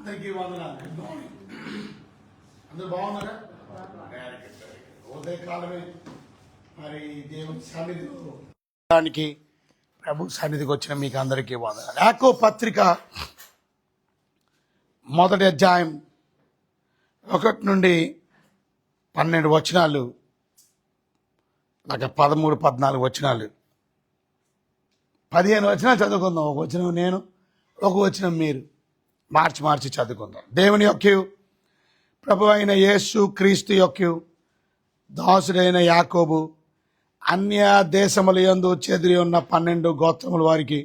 అందరికీ వందనాలు. Good morning. అందరూ బాగున్నారా? ఉదయకాలమే మరి దేవుని సన్నిధికి ప్రభు సన్నిధికి వచ్చిన మీకు అందరికీ వందనాలు. యాకోబు పత్రిక 1వ అధ్యాయం 1 నుండి 12 వచనాలు, లేక 13, 14 వచనాలు, 15 వచనాలు చదువుకుందాం. ఒక వచనం నేను, ఒక వచనం మీరు, మార్చి చదువుకుందాం. దేవుని యొక్క ప్రభు అయిన యేసు క్రీస్తు యొక్క దాసుడైన యాకోబు అన్య దేశముల యందు చెదిరి ఉన్న 12 గోత్రముల వారికి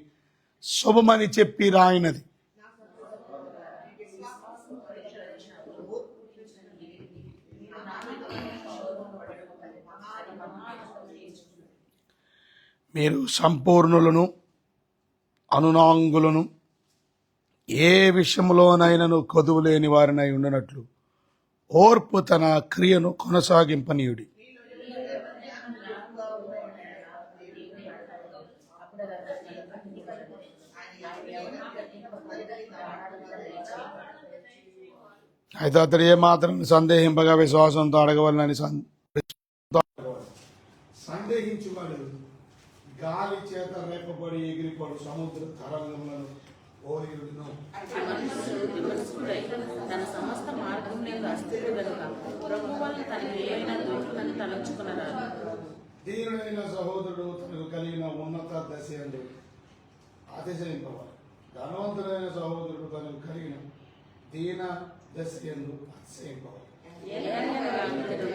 శుభమని చెప్పి రాయినది. మీరు సంపూర్ణులను, అనునాంగులను, ఏ విషయంలోనైనను కొదువు లేని వారినై ఉండనట్లు ఓర్పు తన క్రియను కొనసాగింపనీయుడి. అయితే అతడు ఏమాత్రం సందేహింపగా విశ్వాసంతో అడగవలనని సందేహించువాడు గాలి చేత రేపబడి ఎగిరిపడు సముద్ర తరంగములను తన సమస్త మార్గములందు అస్థిరుడు గనుక ప్రభువు వలన తనకు ఏమైనా దొరుకుతుందని తలంచుకున్నాడు. దీనుడైన సహోదరుడు తనకు కలిగిన ఉన్నత దశ యందు అతిశయింపవాలి. ధనవంతుడైన సహోదరుడు తనకు కలిగిన దీన దశ యందు అతిశయింపవాలి.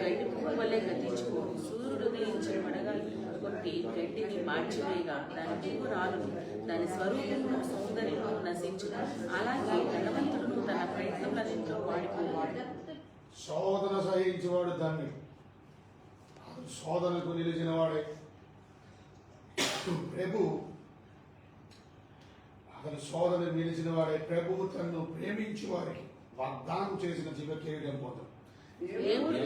గడ్డి పువ్వు వలె గతించుకోడు. సూర్యుడు ఉదయించిన వడగాలి కొట్టి గడ్డిని మార్చివేయగా దాని పువ్వు రాలు, దాని స్వరూపము సౌందర్యము నశించు. అలాగే ధనవంతుడు తన ప్రయత్నములన్నింటిలో వాడిపోవాడు. శోధన సహించేవాడు ధన్యుడు. శోధనకు నిలిచిన వాడే ప్రభు. అతను శోధనకు నిలిచిన వాడే ప్రభువు తనను ప్రేమించి వారికి వాగ్దానం చేసిన జీవకేయుడు పొందు. దేవుడు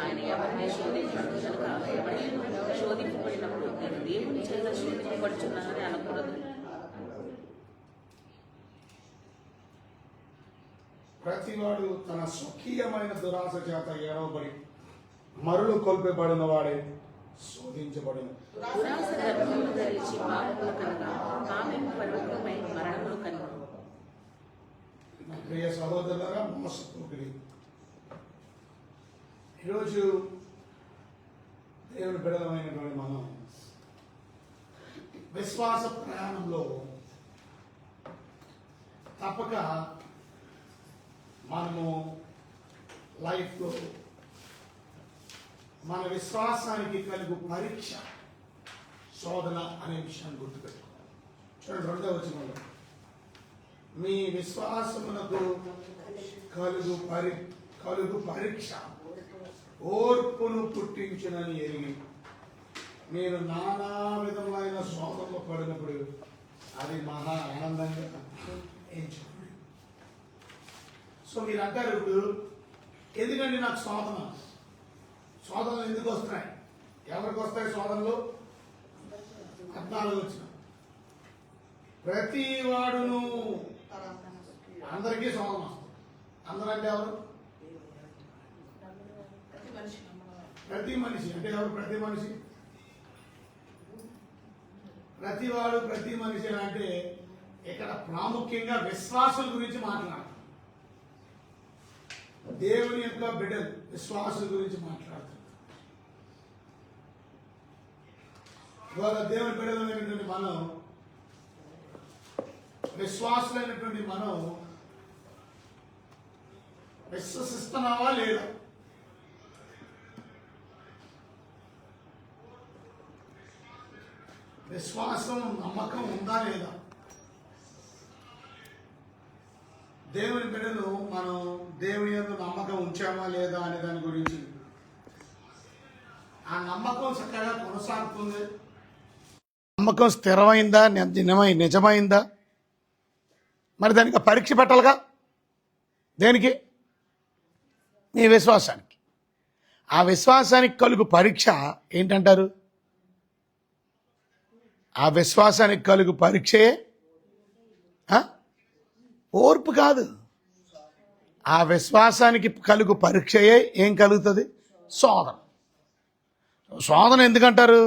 ఆయన ఎవరిని శోధించడు కనుక ఎవరైనా శోధింపబడినప్పుడు నేను దేవుని చేత శోధింపబడుచున్నానని అనకూడదు. ప్రతివాడు తన స్వకీయమైన దురాశ చేత ఏడవబడి మరులు కొల్పబడిన వాడే శోధించబడిన. దురాశ గర్భమును ధరించి పాపములు కనుక కామము పర్వతమై మరణములు కనుక. ప్రియ సహోదరులారా, మోసపోకిరి. ఈరోజు దేవుని బిడ్డలమైనటువంటి మనం విశ్వాస ప్రయాణంలో తప్పక మనము లైఫ్లో మన విశ్వాసానికి కలుగు పరీక్ష, శోధన అనే విషయాన్ని గుర్తుపెట్టుకోవాలి. చూడండి, 2వ వచనంలో మీ విశ్వాసమునకు కలుగు పరీక్ష ఓర్పును పుట్టించునని ఎరిగి మీరు నానా విధమైన శోధనలో పడినప్పుడు అది మహా ఆనందంగా ఎంచుకోండి. సో మీరు అంటారు, ఇప్పుడు ఎందుకండి నాకు శోధనలు ఎందుకు వస్తున్నాయి? ఎవరికి వస్తాయి శోధనలు? 14 వచ్చిన ప్రతి వాడును, అందరికీ శోధన వస్తుంది. అందరంటే ఎవరు? ప్రతి మనిషి. అంటే ఎవరు ప్రతి మనిషి? ప్రతివాడు, ప్రతి మనిషి అంటే ఇక్కడ ప్రాముఖ్యంగా విశ్వాసుల గురించి మాట్లాడతారు. దేవుని యొక్క బిడ్డలు, విశ్వాసుల గురించి మాట్లాడుతారు. ఇవాళ దేవుని బిడ్డలైనటువంటి మనం, విశ్వాసులైనటువంటి మనం విశ్వసిస్తున్నావా లేదా? విశ్వాసం, నమ్మకం ఉందా లేదా? దేవుని బిడ్డలు మనం దేవుని యొక్క నమ్మకం ఉంచామా లేదా అనే దాని గురించి, ఆ నమ్మకం చక్కగా కొనసాగుతుంది, నమ్మకం స్థిరమైందా, నిజమైందా, మరి దానికి పరీక్ష పెట్టాలిగా. దేనికి? మీ విశ్వాసానికి. ఆ విశ్వాసానికి కలుగు పరీక్ష ఏంటంటారు? ఆ విశ్వాసానికి కలుగు పరీక్షే ఓర్పు కాదు. ఆ విశ్వాసానికి కలుగు పరీక్షయే ఏం కలుగుతుంది? శోధన. శోధన ఎందుకంటారు?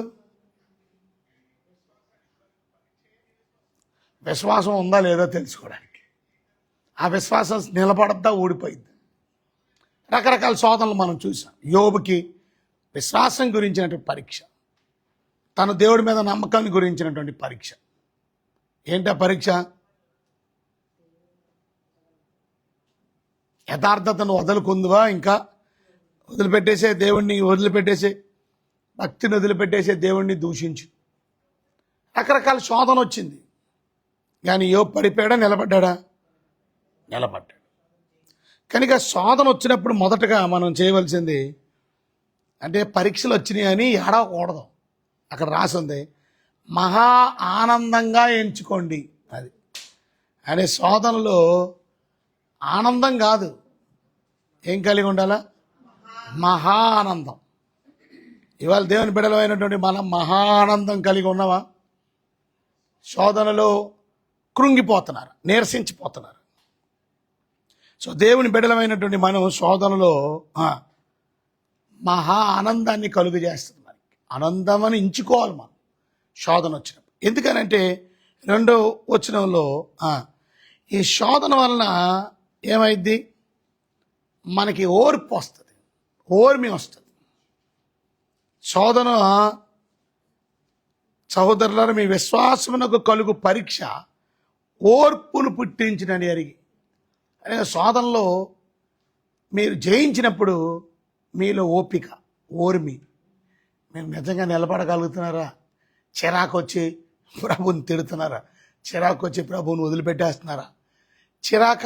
విశ్వాసం ఉందా లేదా తెలుసుకోవడానికి. ఆ విశ్వాసం నిలబడద్దా ఊడిపోయింది. రకరకాల శోధనలు మనం చూసాం. యోబుకి విశ్వాసం గురించినటువంటి పరీక్ష, తన దేవుడి మీద నమ్మకాన్ని గురించినటువంటి పరీక్ష. ఏంటా పరీక్ష? యథార్థతను వదులుకుందువా, ఇంకా వదిలిపెట్టేసే దేవుణ్ణి, వదిలిపెట్టేసే భక్తిని, వదిలిపెట్టేసే దేవుణ్ణి దూషించు. రకరకాల శోధన వచ్చింది. కానీ యోబు పడిపోయాడా, నిలబడ్డా? నిలబడ్డాడు. కనుక శోధన వచ్చినప్పుడు మొదటగా మనం చేయవలసింది, అంటే పరీక్షలు వచ్చినాయి అని ఏడవకూడదు. అక్కడ రాసింది మహా ఆనందంగా ఎంచుకోండి. అది అనే శోధనలో ఆనందం కాదు, ఏం కలిగి ఉండాలా? మహా ఆనందం. ఇవాళ దేవుని బిడ్డలమైనటువంటి మనం మహా ఆనందం కలిగి ఉన్నావా? శోధనలో కృంగిపోతున్నారు, నీరసించిపోతున్నారు. సో దేవుని బిడ్డలమైనటువంటి మనం శోధనలో మహా ఆనందాన్ని కలుగు చేస్తుంది. మనకి ఆనందం అని ఎంచుకోవాలి మనం శోధన వచ్చినప్పుడు. ఎందుకనంటే 2వ వచనంలో ఈ శోధన వలన ఏమైద్ది? మనకి ఓర్పు వస్తుంది, ఓర్మి వస్తుంది. శోధన సహోదరులారా, మీ విశ్వాసమునకు కలుగు పరీక్ష ఓర్పును పుట్టించినని ఎరిగి. అనే శోధనలో మీరు జయించినప్పుడు మీలో ఓపిక, ఓర్మి, మీరు నిజంగా నిలబడగలుగుతున్నారా? చిరాకు వచ్చి ప్రభువుని తిడుతున్నారా? చిరాకు వచ్చి ప్రభువుని వదిలిపెట్టేస్తున్నారా? చిరాక,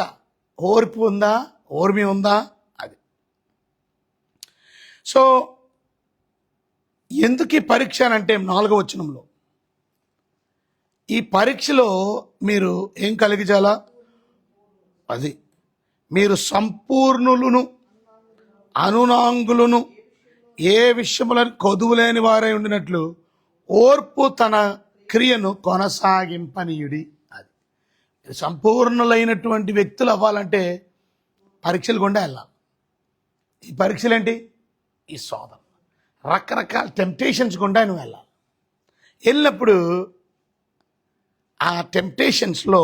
ఓర్పు ఉందా, ఓర్మి ఉందా? అది. సో ఎందుకు ఈ పరీక్ష అంటే 4వ వచనంలో ఈ పరీక్షలో మీరు ఏం కలిగించాలా? అది మీరు సంపూర్ణులను అనునాంగులను ఏ విషయములను కొదువులేని వారై ఉండినట్లు ఓర్పు తన క్రియను కొనసాగింపనీయుడి. అది సంపూర్ణులైనటువంటి వ్యక్తులు అవ్వాలంటే పరీక్షలు గుండా వెళ్ళాలి. ఈ పరీక్షలు ఏంటి? ఈ శోధన, రకరకాల టెంప్టేషన్స్ గుండా నువ్వు వెళ్ళాలి. వెళ్ళినప్పుడు ఆ టెంప్టేషన్స్లో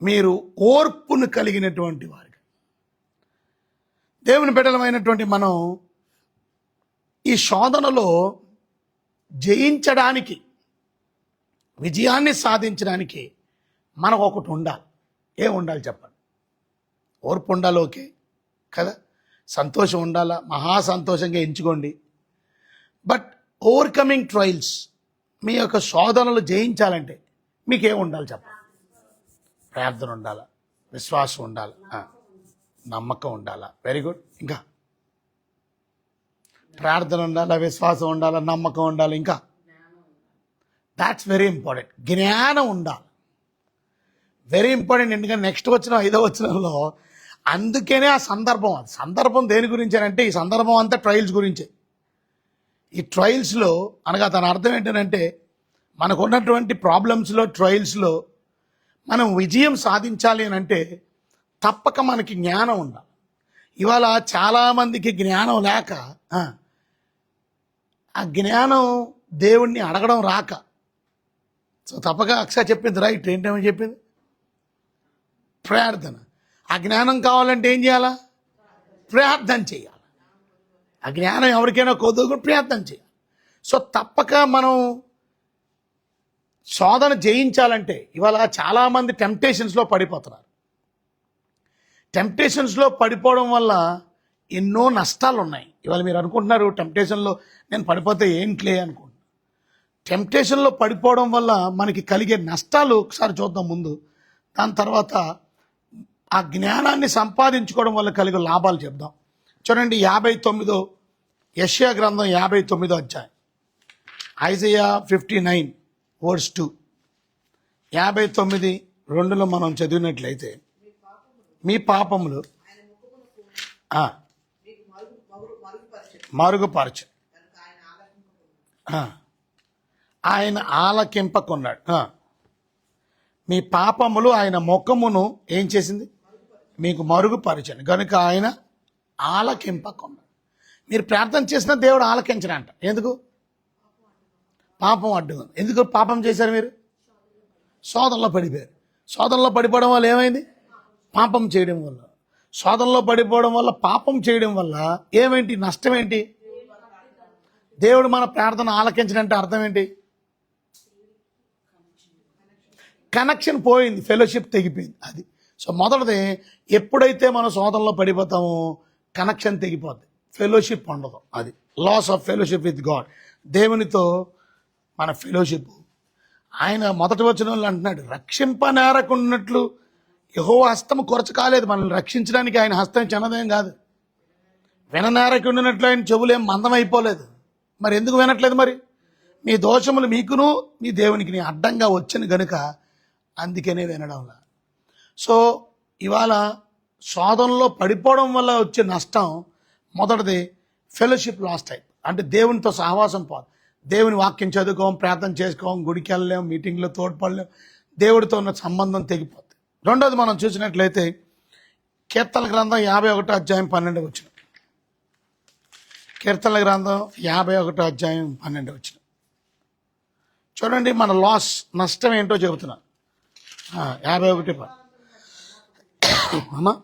మీరు ఓర్పును కలిగినటువంటి వారు. దేవుని బిడ్డలమైనటువంటి మనం ఈ శోధనలో జయించడానికి, విజయాన్ని సాధించడానికి మనకు ఒకటి ఉండాలి. ఏం ఉండాలి చెప్పండి? ఓర్పు ఉండాలి, ఓకే కదా? సంతోషం ఉండాలా? మహా సంతోషంగా ఎంచుకోండి. బట్ ఓవర్కమింగ్ ట్రయల్స్, మీ యొక్క శోధనలు జయించాలంటే మీకేం ఉండాలి చెప్పండి? ప్రార్థన ఉండాలా, విశ్వాసం ఉండాలి, నమ్మకం ఉండాలా. Very good. ఇంకా ప్రార్థన ఉండాలా, విశ్వాసం ఉండాలా, నమ్మకం ఉండాలి. ఇంకా దాట్స్ వెరీ ఇంపార్టెంట్. జ్ఞానం ఉండాలి, వెరీ ఇంపార్టెంట్. ఎందుకంటే నెక్స్ట్ వచ్చిన 5వ వచనంలో అందుకనే ఆ సందర్భం, అది సందర్భం దేని గురించి అంటే ఈ సందర్భం అంతా ట్రయల్స్ గురించే. ఈ ట్రయల్స్లో అనగా దాని అర్థం ఏంటంటే మనకున్నటువంటి ప్రాబ్లమ్స్లో, ట్రయల్స్లో మనం విజయం సాధించాలి అని అంటే తప్పక మనకి జ్ఞానం ఉండాలి. ఇవాళ చాలామందికి జ్ఞానం లేక, ఆ జ్ఞానం దేవుణ్ణి అడగడం రాక. సో తప్పక అక్ష చెప్పింది రైట్. ఏంటేమో చెప్పింది? ప్రార్థన. ఆ జ్ఞానం కావాలంటే ఏం చేయాలా? ప్రార్థన చేయాలి. ఆ జ్ఞానం ఎవరికైనా కొద్దుగా ప్రార్థన చేయాలి. సో తప్పక మనం శోధన జయించాలంటే ఇవాళ చాలామంది టెంప్టేషన్స్లో పడిపోతున్నారు. టెంప్టేషన్స్లో పడిపోవడం వల్ల ఎన్నో నష్టాలు ఉన్నాయి. ఇవాళ మీరు అనుకుంటున్నారు టెంప్టేషన్లో నేను పడిపోతే ఏంట్లే అనుకుంటున్నారు. టెంప్టేషన్లో పడిపోవడం వల్ల మనకి కలిగే నష్టాలు ఒకసారి చూద్దాం ముందు. దాని తర్వాత ఆ జ్ఞానాన్ని సంపాదించుకోవడం వల్ల కలిగే లాభాలు చెప్దాం. చూడండి 59 యెషయా గ్రంథం 59వ అధ్యాయం, ఐజయా 59:2. 59:2లో మనం చదివినట్లయితే మీ పాపములు మరుగుపరచు, ఆయన ఆలకింపకున్నాడు. మీ పాపములు ఆయన ముఖమును ఏం చేసింది? మీకు మరుగుపరిచండి కనుక ఆయన ఆలకింపకుండా. మీరు ప్రార్థన చేసినా దేవుడు ఆలకించడంట. ఎందుకు? పాపం అడ్డు. ఎందుకు పాపం చేశారు మీరు? శోధనలో పడిపోయారు. శోధనలో పడిపోవడం వల్ల ఏమైంది? పాపం చేయడం వల్ల. శోధనలో పడిపోవడం వల్ల, పాపం చేయడం వల్ల ఏమేంటి? నష్టం ఏంటి? దేవుడు మన ప్రార్థన ఆలకించడంటే అర్థం ఏంటి? కనెక్షన్ పోయింది, ఫెలోషిప్ తెగిపోయింది. అది సో మొదటిది, ఎప్పుడైతే మనం శోధనలో పడిపోతామో కనెక్షన్ తెగిపోద్ది, ఫెలోషిప్ ఉండదు. అది loss of fellowship with God. దేవునితో మన ఫెలోషిప్. ఆయన మొదటి వచనంలో అంటున్నాడు, రక్షింపనేరకున్నట్లు యెహోవా హస్తము కొరచ కాలేదు. మనల్ని రక్షించడానికి ఆయన హస్తం చిన్నదేం కాదు. విననేరకుండినట్లు ఆయన చెవులేం మందమైపోలేదు. మరి ఎందుకు వినట్లేదు? మరి మీ దోషములు మీకును మీ దేవునికి అడ్డంగా వచ్చిన గనుక అందుకనే వినడంలా. సో ఇవాళ శోధనలో పడిపోవడం వల్ల వచ్చే నష్టం మొదటిది ఫెలోషిప్ లాస్ టైప్. అంటే దేవునితో సహవాసం పోదు. దేవుని వాక్యం చదువుకోం, ప్రార్థన చేసుకోం, గుడికి వెళ్ళలేం, మీటింగ్లో తోడ్పడలేం, దేవుడితో ఉన్న సంబంధం తెగిపోతుంది. రెండోది మనం చూసినట్లయితే కీర్తన గ్రంథం 51 అధ్యాయం 12 వచనం. కీర్తన గ్రంథం 51 అధ్యాయం 12 వచనం చూడండి. మన లాస్, నష్టం ఏంటో చెబుతున్నా. 51 అమ్మా,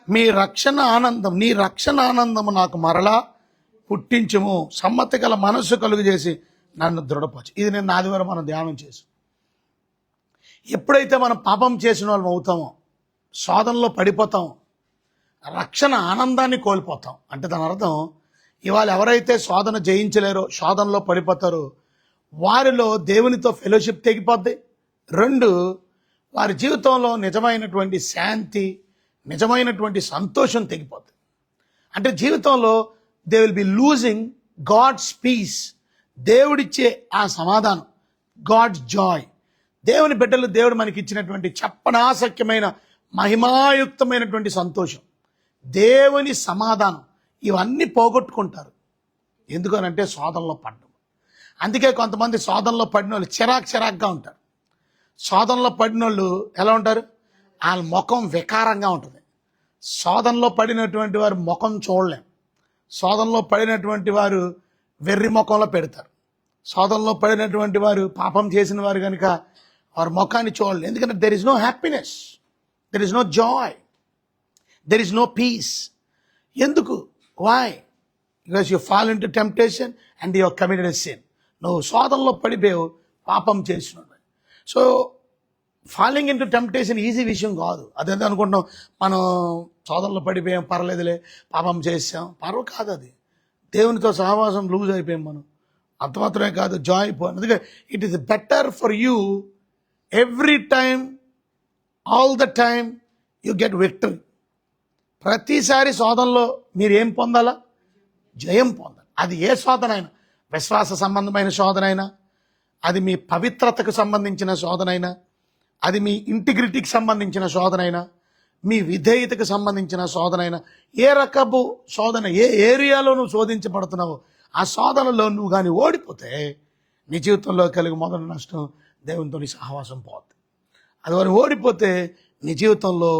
మీ రక్షణ ఆనందం, నీ రక్షణ ఆనందము నాకు మరలా పుట్టించుము, సమ్మతి గల మనస్సు కలుగు చేసి నన్ను దృఢపరచు. ఇది నేను ఆదివారం మనం ధ్యానం చేసి, ఎప్పుడైతే మనం పాపం చేసిన వాళ్ళం అవుతామో, శోధనలో పడిపోతామో, రక్షణ ఆనందాన్ని కోల్పోతాం. అంటే దాని అర్థం, ఇవాళ ఎవరైతే శోధన జయించలేరో, శోధనలో పడిపోతారో, వారిలో దేవునితో ఫెలోషిప్ తెగిపోద్ది. 2, వారి జీవితంలో నిజమైనటువంటి శాంతి, నిజమైనటువంటి సంతోషం తెగిపోద్ది. అంటే జీవితంలో they will be losing God's peace, దేవుడిచ్చే ఆ సమాధానం, గాడ్స్ జాయ్. దేవుని బిడ్డలు, దేవుడు మనకి ఇచ్చినటువంటి చెప్పనాశక్యమైన మహిమాయుక్తమైనటువంటి సంతోషం, దేవుని సమాధానం, ఇవన్నీ పోగొట్టుకుంటారు. ఎందుకనంటే శోధనలో పడ్డం. అందుకే కొంతమంది శోధనలో పడిన వాళ్ళు చిరాగ్గా ఉంటారు. శోధనలో పడిన వాళ్ళు ఎలా ఉంటారు? వాళ్ళ ముఖం వికారంగా ఉంటుంది. శోధనలో పడినటువంటి వారు ముఖం చూడలేం. శోధనలో పడినటువంటి వారు వెర్రి ముఖంలో పెడతారు. శోధనలో పడినటువంటి వారు, పాపం చేసిన వారు కనుక వారి ముఖాన్ని చూడలేం. ఎందుకంటే there is no happiness, there is no joy, there is no peace. ఎందుకు? Why? Because you fall into temptation and you committed a sin. నువ్వు శోధనలో పడిపోయావు, పాపం చేసినావు. So falling into temptation easy విషయం కాదు. అదేంటే అనుకుంటున్నాం, మనం శోధనలో పడిపోయాం, పర్లేదులే, పాపం చేసాం, పర్వ కాదు. అది దేవునితో సహవాసం లూజ్ అయిపోయాం మనం. అంత మాత్రమే కాదు, జాయ్ పోయింది. అందుకే it is better for you every time, all the time you get victory. ప్రతిసారి శోధనలో మీరు ఏం పొందాలా? జయం పొందాలి. అది ఏ శోధన అయినా, విశ్వాస సంబంధమైన శోధన అయినా, అది మీ పవిత్రతకు సంబంధించిన శోధన అయినా, అది మీ ఇంటిగ్రిటీకి సంబంధించిన శోధన అయినా, మీ విధేయతకు సంబంధించిన శోధన అయినా, ఏ రకపు శోధన, ఏ ఏరియాలో నువ్వు శోధించబడుతున్నావో ఆ శోధనలో నువ్వు కానీ ఓడిపోతే నీ జీవితంలో కలిగి మొదటి నష్టం దేవునితో నీ సహవాసం పోతుంది. అది వారు ఓడిపోతే నీ జీవితంలో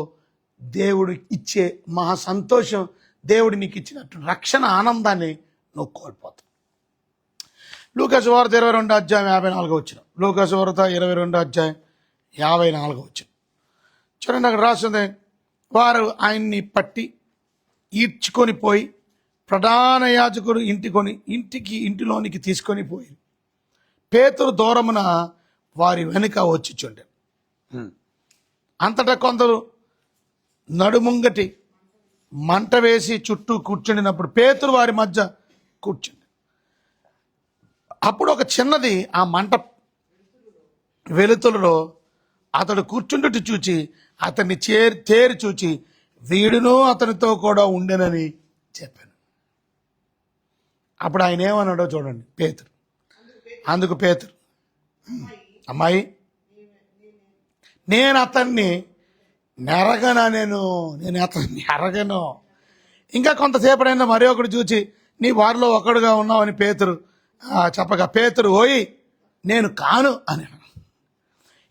దేవుడు ఇచ్చే మహా సంతోషం, దేవుడు నీకు ఇచ్చినట్టు రక్షణ ఆనందాన్ని నువ్వు కోల్పోతావు. లూకా సువార్త 22 అధ్యాయం 54 వచనం. లూకా సువార్త 22 అధ్యాయం 54 వచనం చూడండి. అక్కడ రాస్తుంది, వారు ఆయన్ని పట్టి ఈడ్చుకొని పోయి ప్రధాన యాజకుడు ఇంటిలోనికి తీసుకొని పోయి పేతురు దూరమున వారి వెనుక వచ్చిచుండే. అంతటా కొందరు నడుముంగటి మంట వేసి చుట్టూ కూర్చుండినప్పుడు పేతురు వారి మధ్య కూర్చుంది. అప్పుడు ఒక చిన్నది ఆ మంట వెలుతులలో అతడు కూర్చుండుట చూచి అతన్ని తేరి చూచి వీడును అతనితో కూడా ఉండెనని చెప్పాను. అప్పుడు ఆయన ఏమన్నాడో చూడండి. అందుకు పేతురు, అమ్మాయి, నేను అతన్ని ఎరగను. ఇంకా కొంతసేపడైనా మరి ఒకడు చూచి నీ వారిలో ఒకడుగా ఉన్నావని పేతురు చెప్పగా, పేతురు, ఓయి నేను కాను అని.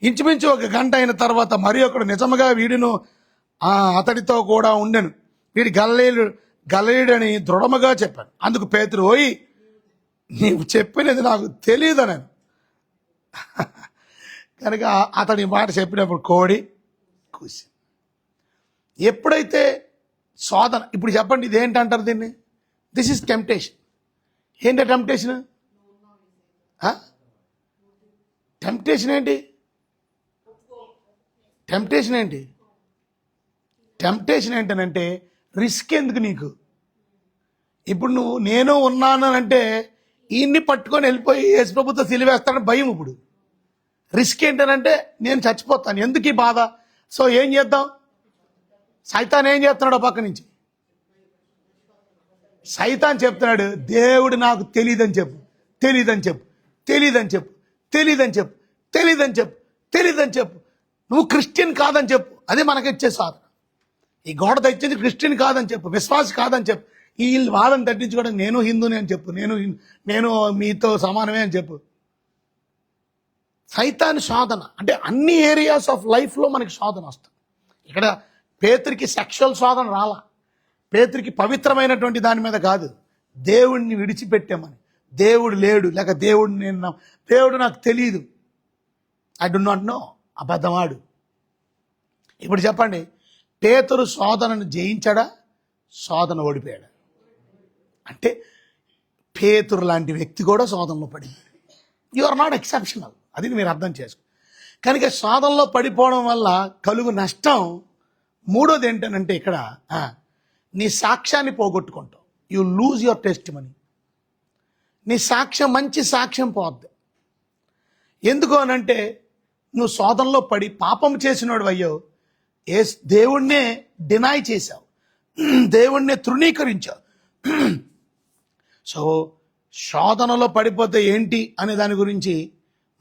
ఇంచుమించు 1 గంట అయిన తర్వాత మరి ఒకడు నిజముగా వీడును అతడితో కూడా ఉండెను, వీడి గలిలేయుడని దృఢముగా చెప్పాను. అందుకు పేతురు, ఓయి నీవు చెప్పినది నాకు తెలియదనను. కనుక అతడి మాట చెప్పినప్పుడు కోడి కూసి. ఎప్పుడైతే శోధన, ఇప్పుడు చెప్పండి ఇది ఏంటంటారు దీన్ని? This is temptation. ఏంటి టెంప్టేషన్? టెంప్టేషన్ ఏంటి? టెంప్టేషన్ ఏంటి? టెంప్టేషన్ ఏంటనంటే రిస్క్ ఎందుకు నీకు? ఇప్పుడు నువ్వు నేను ఉన్నాను అంటే ఈయన్ని పట్టుకొని వెళ్ళిపోయి యేసు ప్రభుతో సిలువేస్తాడని భయం. ఇప్పుడు రిస్క్ ఏంటనంటే నేను చచ్చిపోతాను, ఎందుకు ఈ బాధ? సో ఏం చేద్దాం? సైతాన్ ఏం చేస్తున్నాడు పక్క నుంచి? సైతాన్ చెప్తున్నాడు, దేవుడు నాకు తెలియదని చెప్పు, తెలియదని చెప్పు, తెలియదని చెప్పు, తెలియదని చెప్పు, తెలియదని చెప్పు, తెలియదని చెప్పు, నువ్వు క్రిస్టియన్ కాదని చెప్పు. అదే మనకిచ్చే సాధన. ఈ గోడ తెచ్చేది క్రిస్టియన్ కాదని చెప్పు, విశ్వాసి కాదని చెప్పు. ఈ వాదన తగ్గించుకోవడం నేను హిందూని అని చెప్పు, నేను మీతో సమానమే అని చెప్పు. సైతాన్ శోధన అంటే అన్ని ఏరియాస్ ఆఫ్ లైఫ్లో మనకి శోధన వస్తుంది. ఇక్కడ పేతురికి సెక్షువల్ శోధన రాలా, పేతురికి పవిత్రమైనటువంటి దాని మీద కాదు, దేవుడిని విడిచిపెట్టామని. దేవుడు లేడు, లేక దేవుడు నాకు తెలియదు, ఐ డు నాట్ నో, అబద్ధమాడు. ఇప్పుడు చెప్పండి, పేతురు శోధనను జయించాడా? శోధన ఓడిపోయాడా? అంటే పేతురు లాంటి వ్యక్తి కూడా శోధనలో పడింది. యు ఆర్ నాట్ ఎక్సెప్షనల్, అది మీరు అర్థం చేసుకో. కనుక శోధనలో పడిపోవడం వల్ల కలుగు నష్టం మూడోది ఏంటనంటే ఇక్కడ నీ సాక్ష్యాన్ని పోగొట్టుకుంటావు. You lose your testimony. నీ సాక్ష్యం, మంచి సాక్ష్యం పోద్ది. ఎందుకు అనంటే నువ్వు శోధనలో పడి పాపం చేసినోడు అయ్యో, దేవుణ్ణే డినాయ్ చేశావు, దేవుణ్ణే తృణీకరించావు. సో శోధనలో పడిపోతే ఏంటి అనే దాని గురించి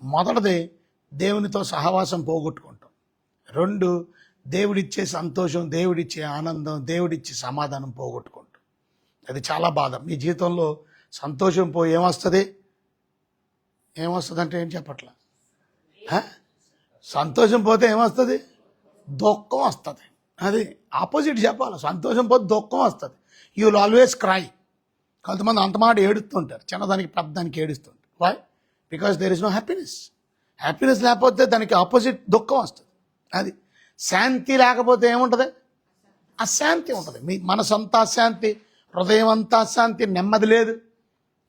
మొదటిది దేవునితో సహవాసం పోగొట్టుకుంటాం. 2 దేవుడిచ్చే సంతోషం, దేవుడిచ్చే ఆనందం, దేవుడిచ్చే సమాధానం పోగొట్టుకుంటాం. అది చాలా బాధ. మీ జీవితంలో సంతోషం పోయి ఏమొస్తుంది అంటే ఏం చెప్పట్లా? సంతోషం పోతే ఏమొస్తుంది? దుఃఖం వస్తుంది. అది ఆపోజిట్ చెప్పాలి. సంతోషం పోతే దుఃఖం వస్తుంది. You will always cry. కొంతమంది అంత మాట ఏడుస్తుంటారు, చిన్నదానికి పెద్దదానికి ఏడుస్తుంటారు. Why? Because there is no happiness. Happiness లేకపోతే దానికి ఆపోజిట్ దుఃఖం వస్తుంది. అది శాంతి లేకపోతే ఏముంటుంది? అశాంతి ఉంటుంది. మీ మనసంతా అశాంతి, హృదయం అంతా అశాంతి, నెమ్మది లేదు.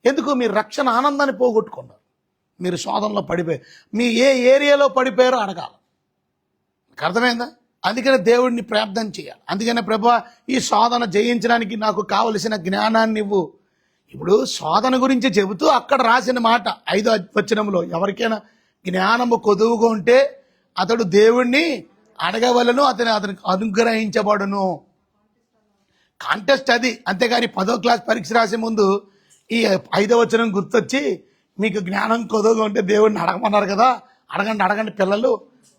ఎందుకు? మీరు రక్షణ ఆనందాన్ని పోగొట్టుకున్నారు. మీరు శోధనలో పడిపోయారు. మీ ఏ ఏరియాలో పడిపోయారో అడగాలి. మీకు అర్థమైందా? అందుకనే దేవుడిని ప్రార్థన చేయాలి. అందుకనే ప్రభువా, ఈ శోధన జయించడానికి నాకు కావలసిన జ్ఞానాన్ని ఇవ్వు. ఇప్పుడు శోధన గురించి చెబుతూ అక్కడ రాసిన మాట 5వ వచనంలో, ఎవరికైనా జ్ఞానము కొదువుగా ఉంటే అతడు దేవుణ్ణి అడగవలను, అతనికి అనుగ్రహించబడును. కాంటెస్ట్ అది. అంతేగాని 10వ క్లాస్ పరీక్ష రాసే ముందు ఈ 5వ వచనం గుర్తొచ్చి మీకు జ్ఞానం కొదువుగా ఉంటే దేవుడిని అడగమన్నారు కదా, అడగండి పిల్లలు.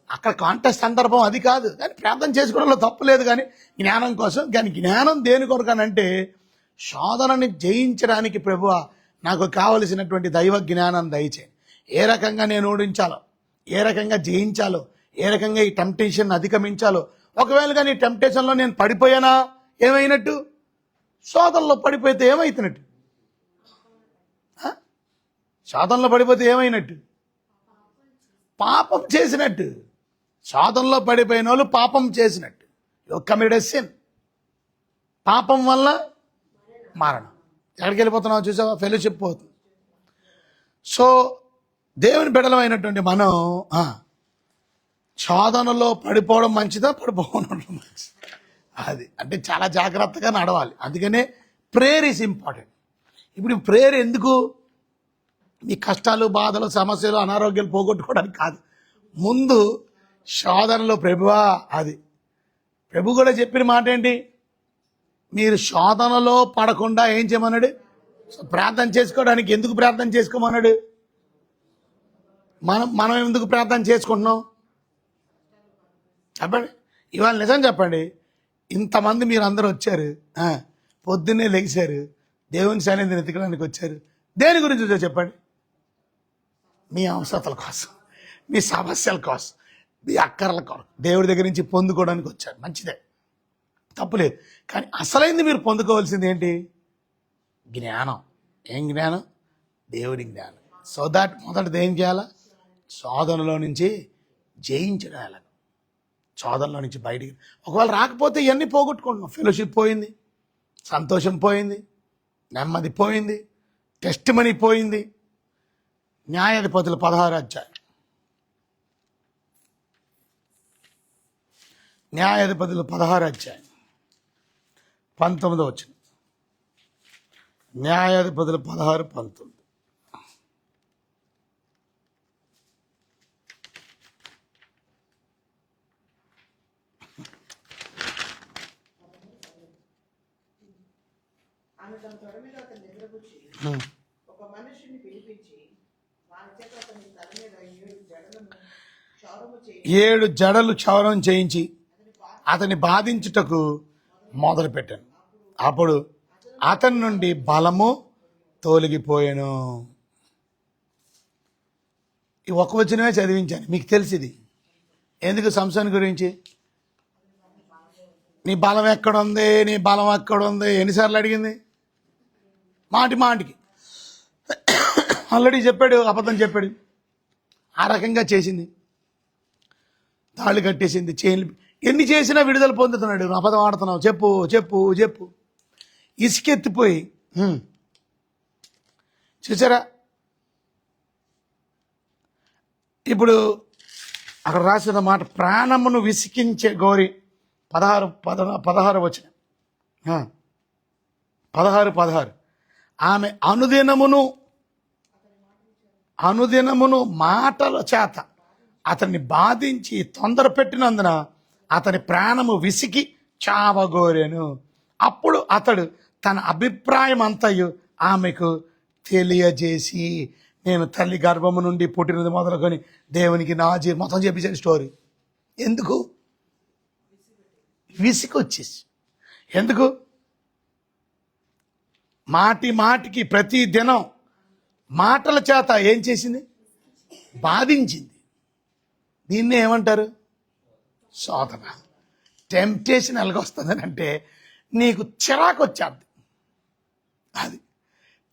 అక్కడ కాంటెస్ట్ సందర్భం అది కాదు. కానీ ప్రార్థన చేసుకోవడంలో తప్పు లేదు, కానీ జ్ఞానం కోసం. కానీ జ్ఞానం దేని కొరకనంటే శోధనని జయించడానికి ప్రభువా నాకు కావలసినటువంటి దైవ జ్ఞానం దయచేయి. ఏ రకంగా నేను ఓడించాలో, ఏ రకంగా జయించాలో, ఏ రకంగా ఈ టెంప్టేషన్ అధిగమించాలో. ఒకవేళ కానీ ఈ టెంప్టేషన్లో నేను పడిపోయానా, ఏమైనట్టు? శోధనలో పడిపోతే ఏమైతున్నట్టు? శోధనలో పడిపోతే ఏమైనట్టు? పాపం చేసినట్టు. శోధనలో పడిపోయిన వాళ్ళు పాపం చేసినట్టు. You committed sin. పాపం వల్ల మరణం. ఎక్కడికి వెళ్ళిపోతున్నావు చూసావా? ఫెలోషిప్ పోతుంది. సో దేవుని బిడ్డలమైనటువంటి మనం శోధనలో పడిపోవడం మంచిదా, పడిపోవడం మంచిది? అది అంటే చాలా జాగ్రత్తగా నడవాలి. అందుకనే ప్రేయర్ ఈజ్ ఇంపార్టెంట్. ఇప్పుడు ప్రేయర్ ఎందుకు? మీ కష్టాలు, బాధలు, సమస్యలు, అనారోగ్యాలు పోగొట్టుకోవడానికి కాదు. ముందు శోధనలో ప్రభువా, అది ప్రభు కూడా చెప్పిన మాట ఏంటి? మీరు శోధనలో పడకుండా ఏం చేయమన్నాడు? ప్రార్థన చేసుకోవడానికి. ఎందుకు ప్రార్థన చేసుకోమన్నాడు? మనం ఎందుకు ప్రార్థన చేసుకుంటున్నాం చెప్పండి. ఇవాళ నిజం చెప్పండి, ఇంతమంది మీరు అందరూ వచ్చారు, పొద్దున్నే లెగిశారు, దేవుని సన్నిధిని ఎత్తుకోవడానికి వచ్చారు. దేని గురించి వచ్చారు చెప్పండి? మీ అవసరతల కోసం, మీ సమస్యల కోసం. మీ అక్కర్ల కొరకు దేవుడి దగ్గర నుంచి పొందుకోవడానికి వచ్చారు, మంచిదే, తప్పులేదు. కానీ అసలైంది మీరు పొందుకోవాల్సింది ఏంటి? జ్ఞానం. ఏం జ్ఞానం? దేవుడి జ్ఞానం. సో దాట్ మొదటిది ఏం చేయాలా? శోధనలో నుంచి జయించడం. ఎలా శోధనలో నుంచి బయటికి ఒకవేళ రాకపోతే ఇవన్నీ పోగొట్టుకుంటున్నాం. ఫెలోషిప్ పోయింది, సంతోషం పోయింది, నెమ్మది పోయింది, టెస్ట్ మనీ పోయింది. న్యాయాధిపతులు 16 అధ్యాయం, న్యాయాధిపతులు 16 అధ్యాయం 19 వచ్చింది. న్యాయాధిపతులు 16, 19. ఆమె తన తొడ మీద అతని నిద్రపుచ్చి ఒక మనిషిని పిలిపించి వాని చేత అతని తల మీద 7 జడలు క్షౌరం చేయించి అతని బాధించుటకు మొదలుపెట్టాను. అప్పుడు అతని నుండి బలము తొలగిపోయాను. ఈ ఒక వచనమే చదివించాను, మీకు తెలిసింది. ఎందుకు? సంసోను గురించి. నీ బలం ఎక్కడుంది, నీ బలం ఎక్కడుంది ఎన్నిసార్లు అడిగింది? మాటి మాటికి ఆల్రెడీ చెప్పాడు, అబద్ధం చెప్పాడు, ఆ రకంగా చేసింది. తాళ్ళు కట్టేసింది, చైన్లు, ఎన్ని చేసినా విడుదల పొందుతున్నాడు. నువ్వు అబద్ధం ఆడుతున్నావు, చెప్పు చెప్పు చెప్పు. ఇసుకెత్తిపోయి చూసారా? ఇప్పుడు అక్కడ రాసిన మాట, ప్రాణమును విసికించే గోరి 16 వచ్చిన 16 ఆమె అనుదినమును మాటల చేత అతన్ని బాధించి తొందర పెట్టినందున అతని ప్రాణము విసికి చావగోరెను. అప్పుడు అతడు తన అభిప్రాయం అంతయు ఆమెకు తెలియజేసి, నేను తల్లి గర్భము నుండి పుట్టినది మొదలుకొని దేవునికి నా మొత్తం చెప్పేసాడు స్టోరీ. ఎందుకు? విసికొచ్చేసి. ఎందుకు? మాటి మాటికి ప్రతి దినం మాటల చేత ఏం చేసింది? బాధించింది. దీన్నే ఏమంటారు? శోధన. టెంప్టేషన్ ఎలాగొస్తుందని అంటే నీకు చిరాకు వచ్చేది. అది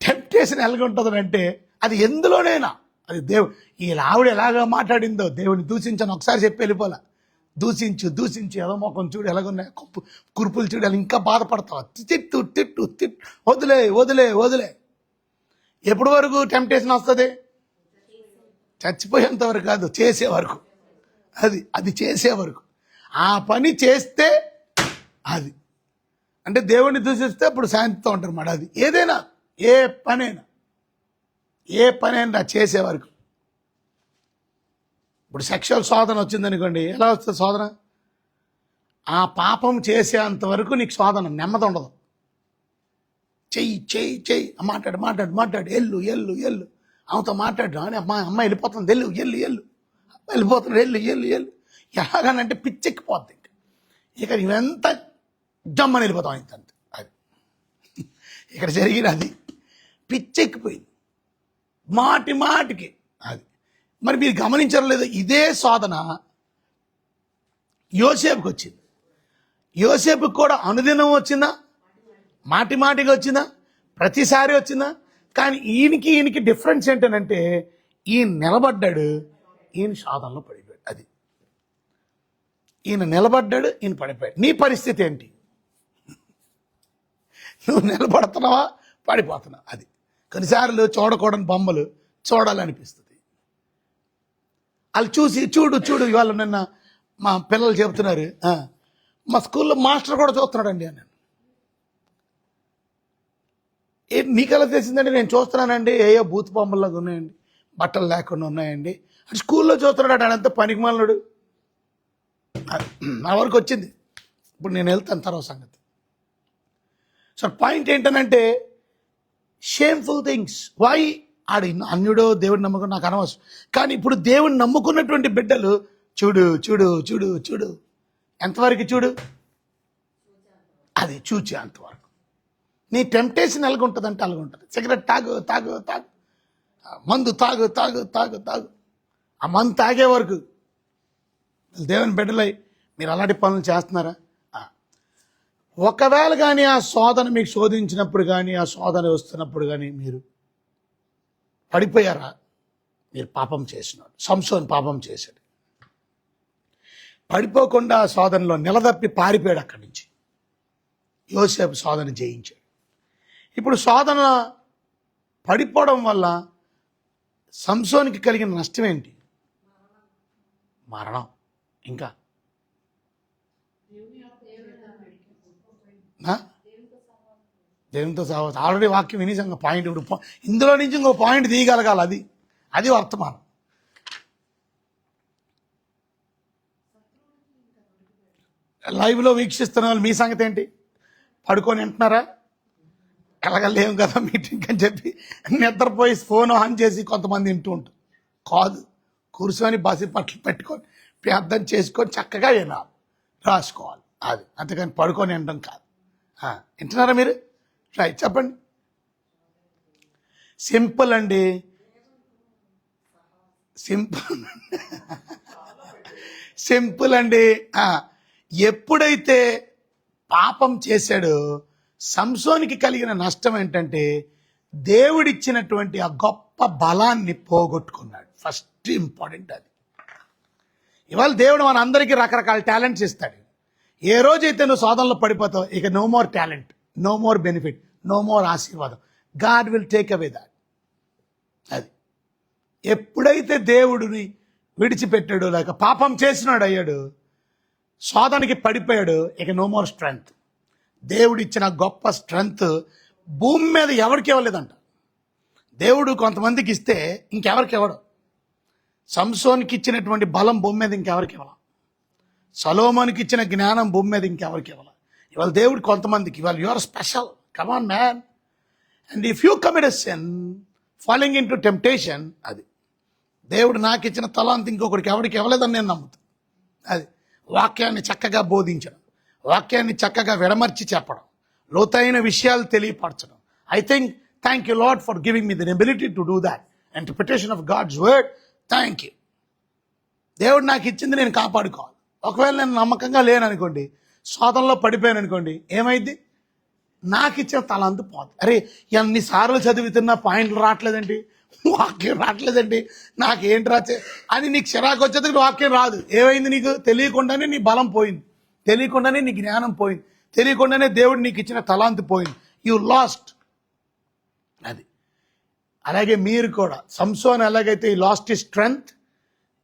టెంప్టేషన్ ఎలాగుంటుందని అంటే అది ఎందులోనైనా, అది ఈ ఆవిడ ఎలాగ మాట్లాడిందో దేవుని దూషించని ఒకసారి చెప్పి వెళ్ళిపోలే. దూషించి ఏదో మొఖం చూడు ఎలాగున్నాయి, కురుపులు చూడు, అలా ఇంకా బాధపడతావు. తిట్టు తిట్టు తిట్టు, వదిలే. ఎప్పటి వరకు టెంప్టేషన్ వస్తుంది? చచ్చిపోయేంత వరకు కాదు, చేసే వరకు. అది చేసే వరకు. ఆ పని చేస్తే అది అంటే దేవుణ్ణి దూషిస్తే అప్పుడు శాంతితో ఉంటారు మాట. అది ఏదైనా, ఏ పనైనా చేసే వరకు. ఇప్పుడు సెక్షువల్ శోధన వచ్చిందనుకోండి, ఎలా వస్తుంది శోధన? ఆ పాపం చేసేంత వరకు నీకు శోధన, నెమ్మది ఉండదు. చెయ్యి మాట్లాడు, ఎల్లు ఆమెతో మాట్లాడు అని అమ్మాయి వెళ్ళిపోతుంది, వెళ్ళిపోతుంది, ఎల్లు ఎలాగనంటే పిచ్చెక్కిపోద్ది. ఇక నువ్వెంత జమ్మని వెళ్ళిపోతావు ఇంత. అది ఇక్కడ జరిగిన అది పిచ్చెక్కిపోయింది మాటికి. అది మరి మీరు గమనించడం లేదు? ఇదే శోధన యోసేపుకి వచ్చింది. యోసేపుకి కూడా అనుదినం వచ్చిందా? మాటికి వచ్చిందా? ప్రతిసారి వచ్చిందా? కానీ ఈయనకి డిఫరెన్స్ ఏంటనంటే ఈయన నిలబడ్డాడు, ఈయన శోధనలో పడిపోయాడు. అది ఈయన నిలబడ్డాడు, ఈయన పడిపోయాడు. నీ పరిస్థితి ఏంటి? నువ్వు నిలబడుతున్నావా, పడిపోతున్నావు? అది కొన్నిసార్లు చూడకూడని బొమ్మలు చూడాలనిపిస్తుంది. వాళ్ళు చూసి చూడు ఇవాళ నిన్న మా పిల్లలు చెబుతున్నారు, మా స్కూల్లో మాస్టర్ కూడా చూస్తున్నాడండి అని. నీకు ఎలా తెలిసిందండి? నేను చూస్తున్నానండి, ఏయో బూత్ బొమ్మల్లాగా ఉన్నాయండి, బట్టలు లేకుండా ఉన్నాయండి అని స్కూల్లో చూస్తున్నాడు. ఆడంతా పనికిమాలినాడు. నా వరకు వచ్చింది. ఇప్పుడు నేను వెళ్తాను తర్వాత సంగతి. సో పాయింట్ ఏంటనంటే షేమ్ఫుల్ థింగ్స్. వై? ఆడు అన్యుడో దేవుడిని నమ్మకం నాకు అనవసరం. కానీ ఇప్పుడు దేవుడిని నమ్ముకున్నటువంటి బిడ్డలు చూడు ఎంతవరకు చూడు, అది చూచే అంతవరకు. నీ టెంప్టేషన్ ఎలాగుంటుందంటే అలాగుంటుంది. సిగరెట్ తాగు, మందు తాగు. ఆ మందు తాగే వరకు దేవుని బిడ్డలై మీరు అలాంటి పనులు చేస్తున్నారా? ఒకవేళ కానీ ఆ శోధన మీకు శోధించినప్పుడు కానీ ఆ శోధన వస్తున్నప్పుడు కానీ మీరు పడిపోయారా? మీరు పాపం చేసినాడు. సంసోను పాపం చేశాడు. పడిపోకుండా ఆ శోధనలో నిలదప్పి పారిపోయాడు అక్కడి నుంచి. యోసేపు శోధన జయించాడు. ఇప్పుడు శోధన పడిపోవడం వల్ల సంసోనికి కలిగిన నష్టం ఏంటి? మరణం. ఇంకా దేవునితో సావచ్చు. ఆల్రెడీ వాక్యం వినేసి ఇంకో పాయింట్, ఇప్పుడు ఇందులో నుంచి ఇంకో పాయింట్ తీయగలగాలి. అది వర్తమానం. లైవ్లో వీక్షిస్తున్న వాళ్ళు మీ సంగతి ఏంటి? పడుకొని వింటున్నారా? ఎలాగలేము కదా మీటింగ్ అని చెప్పి నిద్రపోయి ఫోన్ ఆన్ చేసి కొంతమంది వింటూ ఉంటారు. కాదు, కూర్చొని బసి పట్లు పెట్టుకొని ప్రార్థన చేసుకొని చక్కగా వినాలి, రాసుకోవాలి. అది అంతేకాని పడుకొని వినడం కాదు. వింటున్నారా మీరు? రైట్, చెప్పండి. సింపుల్ అండి, సింపుల్ అండి. ఎప్పుడైతే పాపం చేశాడో సంసోనికి కలిగిన నష్టం ఏంటంటే దేవుడిచ్చినటువంటి ఆ గొప్ప బలాన్ని పోగొట్టుకున్నాడు. ఫస్ట్ ఇంపార్టెంట్ అది. ఇవాళ దేవుడు మన అందరికీ రకరకాల టాలెంట్స్ ఇస్తాడు. ఏ రోజైతే నువ్వు శోధనలో పడిపోతావు, ఇక no more talent, no more benefit, no more ఆశీర్వాదం. God will take away that. అది ఎప్పుడైతే దేవుడిని విడిచిపెట్టాడు, లేక పాపం చేసినాడు అయ్యాడు, శోధనకి పడిపోయాడు, ఇక నో మోర్ స్ట్రెంగ్త్. దేవుడిచ్చిన గొప్ప స్ట్రెంగ్త్ భూమి మీద ఎవరికి ఇవ్వలేదంట. దేవుడు కొంతమందికి ఇస్తే ఇంకెవరికి ఇవ్వడు. సంసోనికి ఇచ్చినటువంటి బలం భూమి మీద ఇంకెవరికి ఇవ్వాలి. సొలొమోనుకి ఇచ్చిన జ్ఞానం భూమి మీద ఇంకెవరికి ఇవ్వాలి. ఇవాళ దేవుడు కొంతమందికి, ఇవాళ you are special, come on man. And if you commit a sin falling into temptation, అది దేవుడు నాకు ఇచ్చిన తలాంత్ ఇంకొకరికి ఎవరికి ఇవ్వలేదని నేను నమ్ముతాను. అది వాక్యాన్ని చక్కగా బోధించడం, వాక్యాన్ని చక్కగా విడమర్చి చెప్పడం, లోతైన విషయాలు తెలియపరచడం. I think thank you Lord for giving me the ability to do that. Interpretation of God's word, thank you. దేవుడు నాకు ఇచ్చింది నేను కాపాడుకోవాలి. ఒకవేళ నేను నమ్మకంగా లేననుకోండి, శోధనలో పడిపోయాను అనుకోండి, ఏమైంది? నాకు ఇచ్చిన తలాంతు పోతుంది. అరే ఎన్నిసార్లు చదివితున్నా పాయింట్లు రావట్లేదండి, వాక్యం రావట్లేదండి, నాకేంటి రాచే అని నీకు చిరాకు వచ్చేది. వాక్యం రాదు. ఏమైంది? నీకు తెలియకుండానే నీ బలం పోయింది, తెలియకుండానే నీ జ్ఞానం పోయింది, తెలియకుండానే దేవుడు నీకు ఇచ్చిన తలాంతు పోయింది. You last. అది అలాగే మీరు కూడా, సంసోన్ ఎలాగైతే ఈ లాస్ట్ ఈ స్ట్రెంగ్త్,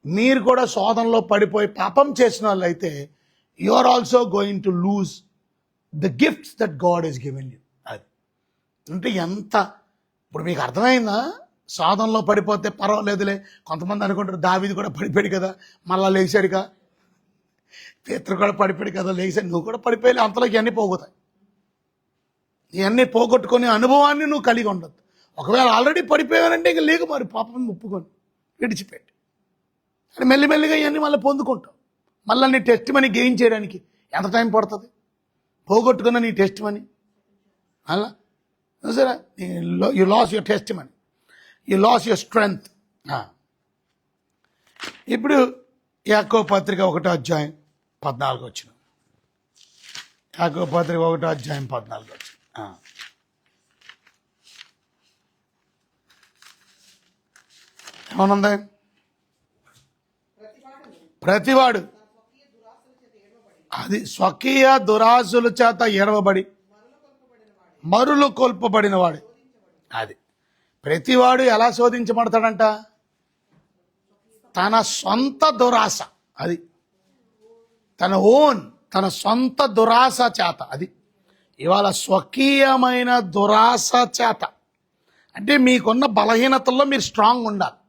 మీరు కూడా శోధనలో పడిపోయి పాపం చేసిన వాళ్ళు అయితే you are also going to lose the gifts that God is given you. అది అంటే ఎంత, ఇప్పుడు మీకు అర్థమైందా? శోధనలో పడిపోతే పర్వాలేదులే. కొంతమంది అనుకుంటారు దావీదు కూడా పడిపోయాడు కదా మళ్ళా లేచాడుగా, పేతురు కూడా పడిపోయాడు కదా లేచాడు, నువ్వు కూడా పడిపోయి అంతలోకి ఇవన్నీ పోగొతాయి. ఇవన్నీ పోగొట్టుకునే అనుభవాన్ని నువ్వు కలిగి ఉండదు. ఒకవేళ ఆల్రెడీ పడిపోయానంటే ఇంక లేక మరి పాపం ఒప్పుకొని విడిచిపెట్టి అని మెల్లిమెల్లిగా ఇవన్నీ మళ్ళీ పొందుకుంటావు. మళ్ళీ నీ టెస్ట్ మనీ గెయిన్ చేయడానికి ఎంత టైం పడుతుంది? పోగొట్టుకున్న నీ టెస్ట్ మనీ అలా సరే, you lose your testimony, you lose your strength. ఇప్పుడు యాకోబు పత్రిక 1వ అధ్యాయం 14 వచ్చిన. యాకోబు పత్రిక 1వ అధ్యాయం 14 వచ్చిన. ఏమనుంది? ప్రతివాడు అది స్వకీయ దురాశల చేత ఎడవబడి మరులు కొల్పబడిన వాడు. అది ప్రతివాడు ఎలా శోధించబడతాడంట? తన సొంత దురాశ. అది తన సొంత దురాశ చేత. అది ఇవాళ స్వకీయమైన దురాశ చేత అంటే మీకున్న బలహీనతల్లో మీరు స్ట్రాంగ్ ఉండాలి.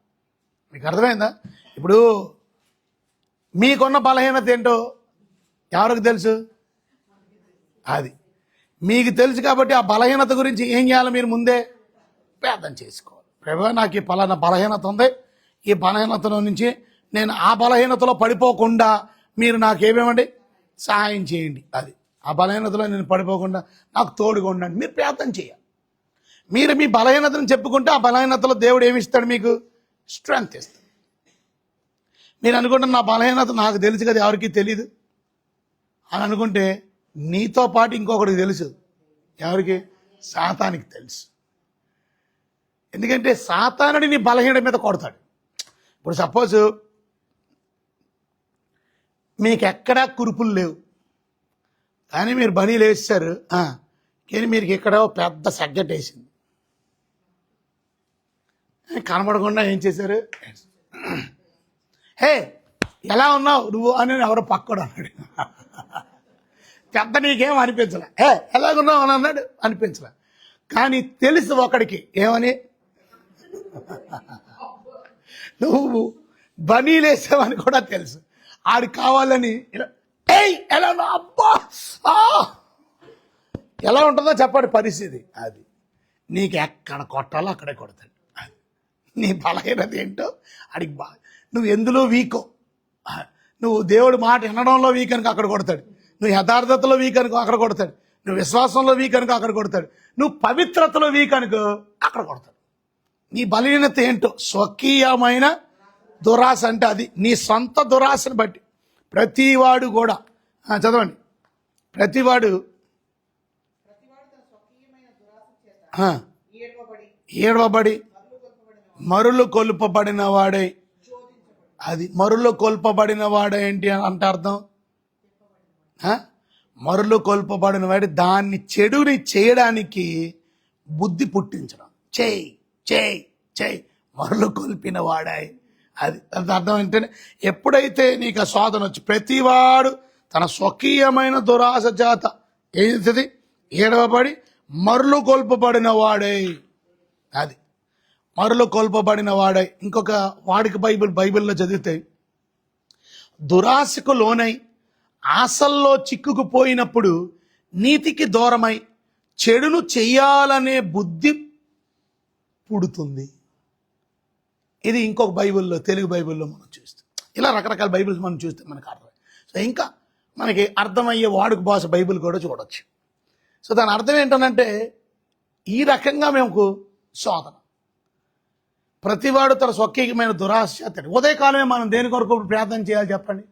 మీకు అర్థమైందా? ఇప్పుడు మీకున్న బలహీనత ఏంటో ఎవరికి తెలుసు? అది మీకు తెలుసు కాబట్టి ఆ బలహీనత గురించి ఏం చేయాలి? మీరు ముందే ప్రార్థన చేసుకోవాలి. ప్రభువా, నాకు ఈ పలానా బలహీనత ఉంది, ఈ బలహీనతలో నుంచి నేను ఆ బలహీనతలో పడిపోకుండా మీరు నాకేమేమండి సహాయం చేయండి. అది ఆ బలహీనతలో నేను పడిపోకుండా నాకు తోడుగా ఉండండి. మీరు ప్రార్థన చేయాలి. మీరు మీ బలహీనతను చెప్పుకుంటే ఆ బలహీనతలో దేవుడు ఏమిస్తాడు? మీకు స్ట్రెంగ్త్ ఇస్తాడు. మీరు అనుకుంటే నా బలహీనత నాకు తెలుసు కదా, ఎవరికి తెలీదు అని అనుకుంటే నీతో పాటు ఇంకొకరికి తెలుసు. ఎవరికి? సాతానికి తెలుసు. ఎందుకంటే సాతానుడి నీ బలహీనత మీద కొడతాడు. ఇప్పుడు సపోజ్ మీకు ఎక్కడా కురుపులు లేవు, కానీ మీరు బనీలు వేస్తారు, కానీ మీరు ఇక్కడ పెద్ద సగ్గట్ వేసింది. కనబడకుండా ఏం చేశారు? హే ఎలా ఉన్నావు నువ్వు అని ఎవరో పక్కడు అన్నాడు. పెద్ద నీకేం అనిపించలే. హే ఎలాగున్నావు అని అన్నాడు, అనిపించలే. కానీ తెలుసు ఒకడికి ఏమని, నువ్వు బనీలేసావని కూడా తెలుసు. ఆడికి కావాలని ఏయ్ ఎలా ఉన్నావు, అబ్బా ఎలా ఉంటుందో చెప్పాడు పరిస్థితి. అది నీకు ఎక్కడ కొట్టాలో అక్కడే కొడతాడు. నీ బలహీనత ఏంటో అడిగి నువ్వు ఎందులో వీకో, నువ్వు దేవుడి మాట వినడంలో వీక్ అనుకో అక్కడ కొడతాడు, నువ్వు యథార్థతలో వీక్ అనుకో అక్కడ కొడతాడు, నువ్వు విశ్వాసంలో వీక్ అనుకో అక్కడ కొడతాడు, నువ్వు పవిత్రతలో వీక్ అనుకో అక్కడ కొడతాడు. నీ బలహీనత ఏంటో స్వకీయమైన దురాశ అంటే అది నీ సొంత దురాశను బట్టి. ప్రతివాడు కూడా చదవండి, ప్రతివాడు ఏడవబడి మరులు కొల్పబడిన వాడే. అది మరులు కొల్పబడిన వాడే ఏంటి అంటే అర్థం, మరులు కొల్పబడిన వాడి దాన్ని చెడుని చేయడానికి బుద్ధి పుట్టించడం. చేయి చేయి చేయి మరులు కొల్పిన వాడాయి. అది అర్థం ఏంటంటే ఎప్పుడైతే నీకు ఆ శోధన వచ్చి ప్రతివాడు తన స్వకీయమైన దురాశ చేత ఏం చేస్తుంది, ఏడవబడి మరులు కొల్పబడిన వాడే. అది మరులు కొల్పబడిన వాడే. ఇంకొక వాడికి బైబిల్లో చదివితే దురాశకు లోనై ఆశల్లో చిక్కుకుపోయినప్పుడు నీతికి దూరమై చెడును చెయ్యాలనే బుద్ధి పుడుతుంది. ఇది ఇంకొక బైబిల్లో, తెలుగు బైబిల్లో మనం చూస్తాం. ఇలా రకరకాల బైబిల్స్ మనం చూస్తే మనకు అర్థం. సో ఇంకా మనకి అర్థమయ్యే వాడుక భాష బైబిల్ కూడా చూడొచ్చు. సో దాని అర్థం ఏంటనంటే ఈ రకంగా మేము శోధన, ప్రతివాడు తన స్వకీయమైన దురాశ. ఉదయకాలమే మనం దేని కొరకు ప్రార్థన చేయాలి చెప్పండి.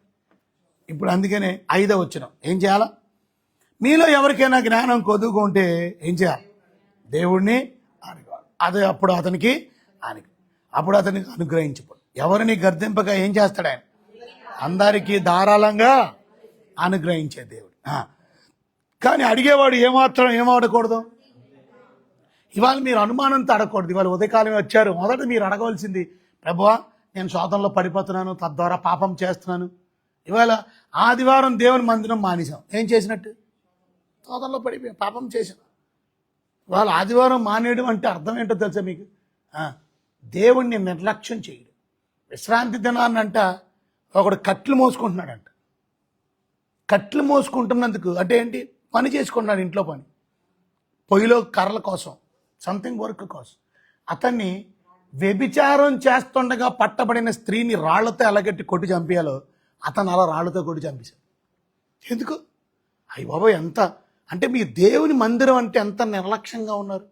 ఇప్పుడు అందుకనే 5వ వచనం ఏం చేయాలా, మీలో ఎవరికైనా జ్ఞానం కొద్దుకుంటే ఏం చేయాలి, దేవుణ్ణి అనుకోవాలి. అదే అప్పుడు అతనికి అనుగ్రహించబడు. ఎవరిని గర్దింపగా ఏం చేస్తాడు ఆయన, అందరికీ ధారాళంగా అనుగ్రహించే దేవుడు. కానీ అడిగేవాడు ఏం అడగకూడదు. ఇవాళ మీరు అనుమానంతో అడగకూడదు. ఇవాళ ఉదయకాలమే వచ్చారు, మొదట మీరు అడగవలసింది, ప్రభువా నేను శోధనలో పడిపోతున్నాను, తద్వారా పాపం చేస్తున్నాను. ఇవాళ ఆదివారం దేవుని మందిరం మానేశాం, ఏం చేసినట్టు, శోధనలో పడిపోయాం, పాపం చేశాం. ఇవాళ ఆదివారం మానేయడం అంటే అర్థం ఏంటో తెలుసా మీకు, దేవుణ్ణి నిర్లక్ష్యం చేయడం. విశ్రాంతి దినాన్నంట ఒకడు కట్లు మోసుకుంటున్నాడంట. కట్లు మోసుకుంటున్నందుకు అంటే ఏంటి, పని చేసుకుంటున్నాడు, ఇంట్లో పని, పొయ్యిలో కర్రల కోసం, సంథింగ్ వర్క్ కోసం. అతన్ని వ్యభిచారం చేస్తుండగా పట్టబడిన స్త్రీని రాళ్లతో ఎలాగట్టి కొట్టి చంపేయాలో అతను అలా రాళ్లతో కొట్టి చంపేశాడు. ఎందుకు? అయ్య బాబోయ్, ఎంత అంటే మీ దేవుని మందిరం అంటే ఎంత నిర్లక్ష్యంగా ఉన్నారు.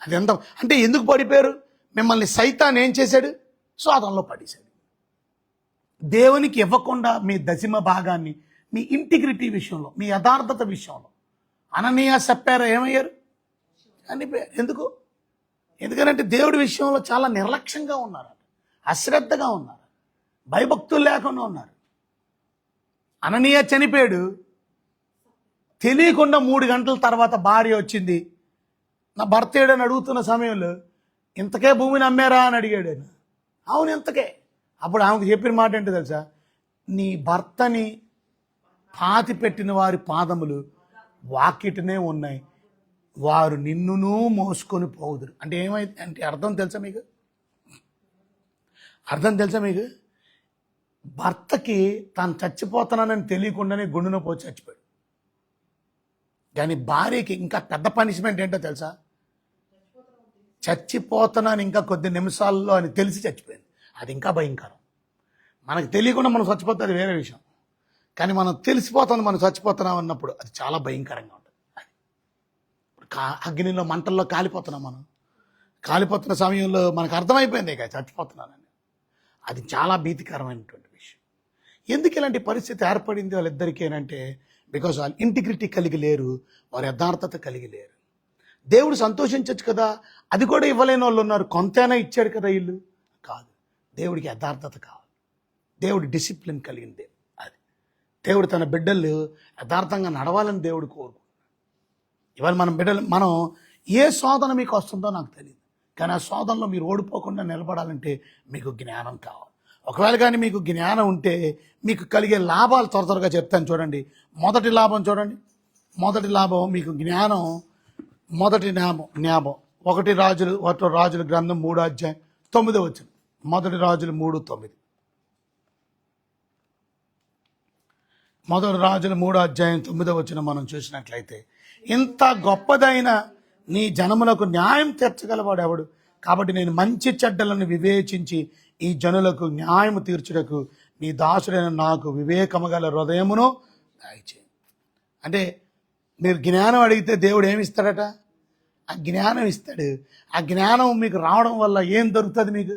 అది ఎంత అంటే ఎందుకు పడిపోయారు, మిమ్మల్ని సైతాన్ ఏం చేశాడు, శోధనలో పడేశాడు. దేవునికి ఇవ్వకుండా మీ దశమ భాగాన్ని మీ ఇంటిగ్రిటీ విషయంలో, మీ యథార్థత విషయంలో అననీయ సప్పారా ఏమయ్యారు, చనిపోయారు. ఎందుకు? ఎందుకంటే దేవుడి విషయంలో చాలా నిర్లక్ష్యంగా ఉన్నారు, అశ్రద్ధగా ఉన్నారు, భయభక్తులు లేకుండా ఉన్నారు. అననీయ చనిపోయాడు, తెలియకుండా 3 గంటల తర్వాత భార్య వచ్చింది, నా భర్త ఏడని అడుగుతున్న సమయంలో ఇంతకే భూమిని అమ్మారా అని అడిగాడు ఆయన. అవును ఇంతకే. అప్పుడు ఆమెకు చెప్పిన మాట ఏంటో తెలుసా, నీ భర్తని పాతి పెట్టిన వారి పాదములు వాకిటనే ఉన్నాయి, వారు నిన్నును మోసుకొని పోవుదురు. అంటే ఏమైంది అంటే అర్థం తెలుసా మీకు, భర్తకి తాను చచ్చిపోతున్నానని తెలియకుండానే గుండె నొప్పి వచ్చి చచ్చిపోయాడు. కానీ భార్యకి ఇంకా పెద్ద పనిష్మెంట్ ఏంటో తెలుసా, చచ్చిపోతున్నాను ఇంకా కొద్ది నిమిషాల్లో అని తెలిసి చచ్చిపోయింది. అది ఇంకా భయంకరం. మనకు తెలియకుండా మనం చచ్చిపోతే అది వేరే విషయం, కానీ మనం తెలిసిపోతుంది మనం చచ్చిపోతున్నాం అన్నప్పుడు అది చాలా భయంకరంగా ఉంటుంది. అగ్నిలో మంటల్లో కాలిపోతున్నాం, మనం కాలిపోతున్న సమయంలో మనకు అర్థమైపోయింది ఇక చచ్చిపోతున్నానని. అది చాలా భీతికరమైనటువంటి ఎందుకు ఇలాంటి పరిస్థితి ఏర్పడింది వాళ్ళిద్దరికీ అంటే బికాజ్ వాళ్ళు ఇంటిగ్రిటీ కలిగి లేరు, వారి యథార్థత కలిగి లేరు. దేవుడు సంతోషించవచ్చు కదా, అది కూడా ఇవ్వలేని వాళ్ళు ఉన్నారు. కొంతైనా ఇచ్చాడు కదా వీళ్ళు. కాదు, దేవుడికి యథార్థత కావాలి. దేవుడు డిసిప్లిన్ కలిగింది. అది దేవుడు తన బిడ్డలు యథార్థంగా నడవాలని దేవుడు కోరుకుంటున్నాడు. ఇవాళ మనం ఏ శోధన మీకు వస్తుందో నాకు తెలియదు, కానీ ఆ శోధనలో మీరు ఓడిపోకుండా నిలబడాలంటే మీకు జ్ఞానం కావాలి. ఒకవేళ కానీ మీకు జ్ఞానం ఉంటే మీకు కలిగే లాభాలు త్వరగా చెప్తాను. చూడండి, మొదటి లాభం చూడండి. మొదటి లాభం మీకు జ్ఞానం. మొదటి జ్ఞాపం 1 రాజుల గ్రంథం 3:9. మొదటి రాజులు 3:9. మొదటి రాజులు 3:9 మనం చూసినట్లయితే, ఇంత గొప్పదైన నీ జనములకు న్యాయం తీర్చగలవాడు ఎవడు? కాబట్టి నేను మంచి చెడ్డలను వివేచించి ఈ జనులకు న్యాయము తీర్చుటకు నీ దాసుడైన నాకు వివేకము గల హృదయమును దయచేయి. అంటే మీరు జ్ఞానం అడిగితే దేవుడు ఏమిస్తాడట? ఆ జ్ఞానం ఇస్తాడు. ఆ జ్ఞానం మీకు రావడం వల్ల ఏం దొరుకుతుంది? మీకు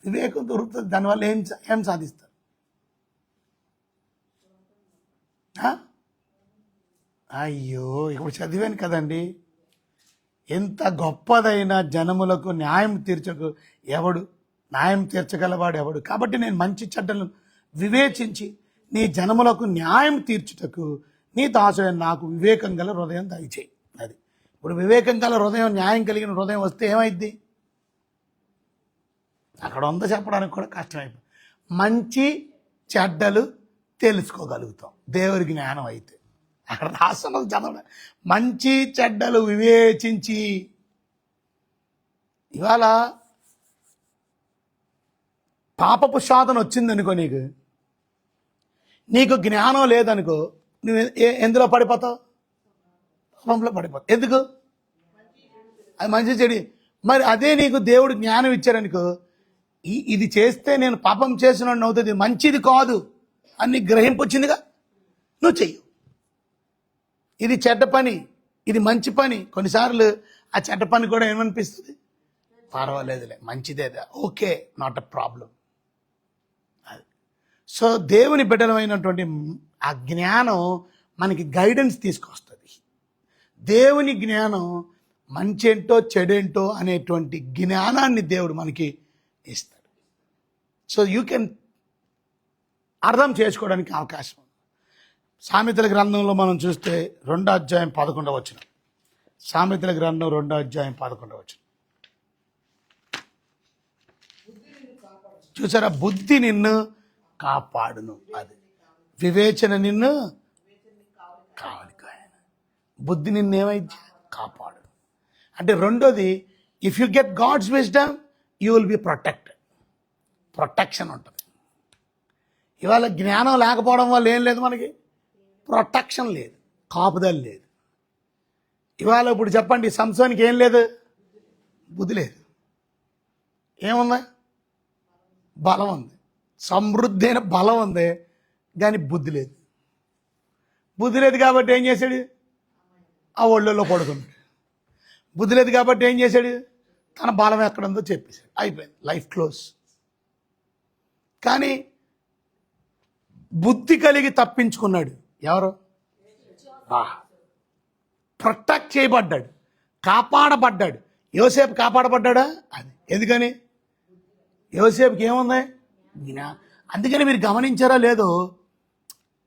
వివేకం దొరుకుతుంది. దానివల్ల ఏం సాధిస్తారు? అయ్యో, ఇప్పుడు చదివాను కదండి, ఎంత గొప్పదైన జనములకు న్యాయం తీర్చకు ఎవడు? న్యాయం తీర్చగలవాడు ఎవడు? కాబట్టి నేను మంచి చెడ్డలను వివేచించి నీ జనములకు న్యాయం తీర్చుటకు నీ దాసుడైన నాకు వివేకం గల హృదయం దయచేయి. అది ఇప్పుడు వివేకం గల హృదయం, న్యాయం కలిగిన హృదయం వస్తే ఏమైద్ది? అక్కడ ఉందో చెప్పడానికి కూడా కష్టమైపోయింది. మంచి చెడ్డలు తెలుసుకోగలుగుతాం దేవుడి జ్ఞానం అయితే. అక్కడ రాస్తున్నది చదవడం, మంచి చెడ్డలు వివేచించి. ఇవాళ పాపపు శోధన వచ్చిందనుకో, నీకు జ్ఞానం లేదనుకో, నువ్వు ఎందులో పడిపోతావు? పాపంలో పడిపోతావు. ఎందుకు? అది మంచి చెడు. మరి అదే నీకు దేవుడు జ్ఞానం ఇచ్చారనుకో, ఇది చేస్తే నేను పాపం చేసిన అవుతుంది, మంచిది కాదు అని గ్రహింపు వచ్చిందిగా, నువ్వు చెయ్యు. ఇది చెడ్డ పని, ఇది మంచి పని. కొన్నిసార్లు ఆ చెడ్డ పని కూడా ఏమనిపిస్తుంది? పర్వాలేదులే, మంచిదేదా, ఓకే, నాట్ అ ప్రాబ్లం. అది సో దేవుని బిడ్డలమైనటువంటి ఆ జ్ఞానం మనకి గైడెన్స్ తీసుకొస్తుంది. దేవుని జ్ఞానం మంచేంటో చెడేంటో అనేటువంటి జ్ఞానాన్ని దేవుడు మనకి ఇస్తాడు. సో యూ కెన్ అర్థం చేసుకోవడానికి అవకాశం ఉంది. సామెతల గ్రంథంలో మనం చూస్తే 2:11. సామెతల గ్రంథం 2:11. చూసారా? బుద్ధి నిన్ను కాపాడును, అది వివేచన నిన్ను కావలికాయన. బుద్ధి నిన్ను ఏమైంది? కాపాడు. అంటే రెండోది, if you get God's wisdom you will be protected. Protection ఉంటుంది. ఇవాళ జ్ఞానం లేకపోవడం వల్ల ఏం లేదు, మనకి ప్రొటెక్షన్ లేదు, కాపుదల లేదు. ఇవాళ ఇప్పుడు చెప్పండి, సంసోనికి ఏం లేదు? బుద్ధి లేదు. ఏముంది? బలం ఉంది, సమృద్ధి అయిన బలం ఉంది, కానీ బుద్ధి లేదు. బుద్ధి లేదు కాబట్టి ఏం చేశాడు? ఆ ఒళ్ళలో పడుకున్నాడు. బుద్ధి లేదు కాబట్టి ఏం చేశాడు? తన బలం ఎక్కడుందో చెప్పేశాడు, అయిపోయింది, లైఫ్ క్లోజ్. కానీ బుద్ధి కలిగి తప్పించుకున్నాడు ఎవరు? ప్రొటెక్ట్ చేయబడ్డాడు, కాపాడబడ్డాడు. యోసేపు కాపాడబడ్డాడా? అది ఎందుకని? యోసేపుకి ఏముంది? జ్ఞానం. అందుకని మీరు గమనించారో లేదో,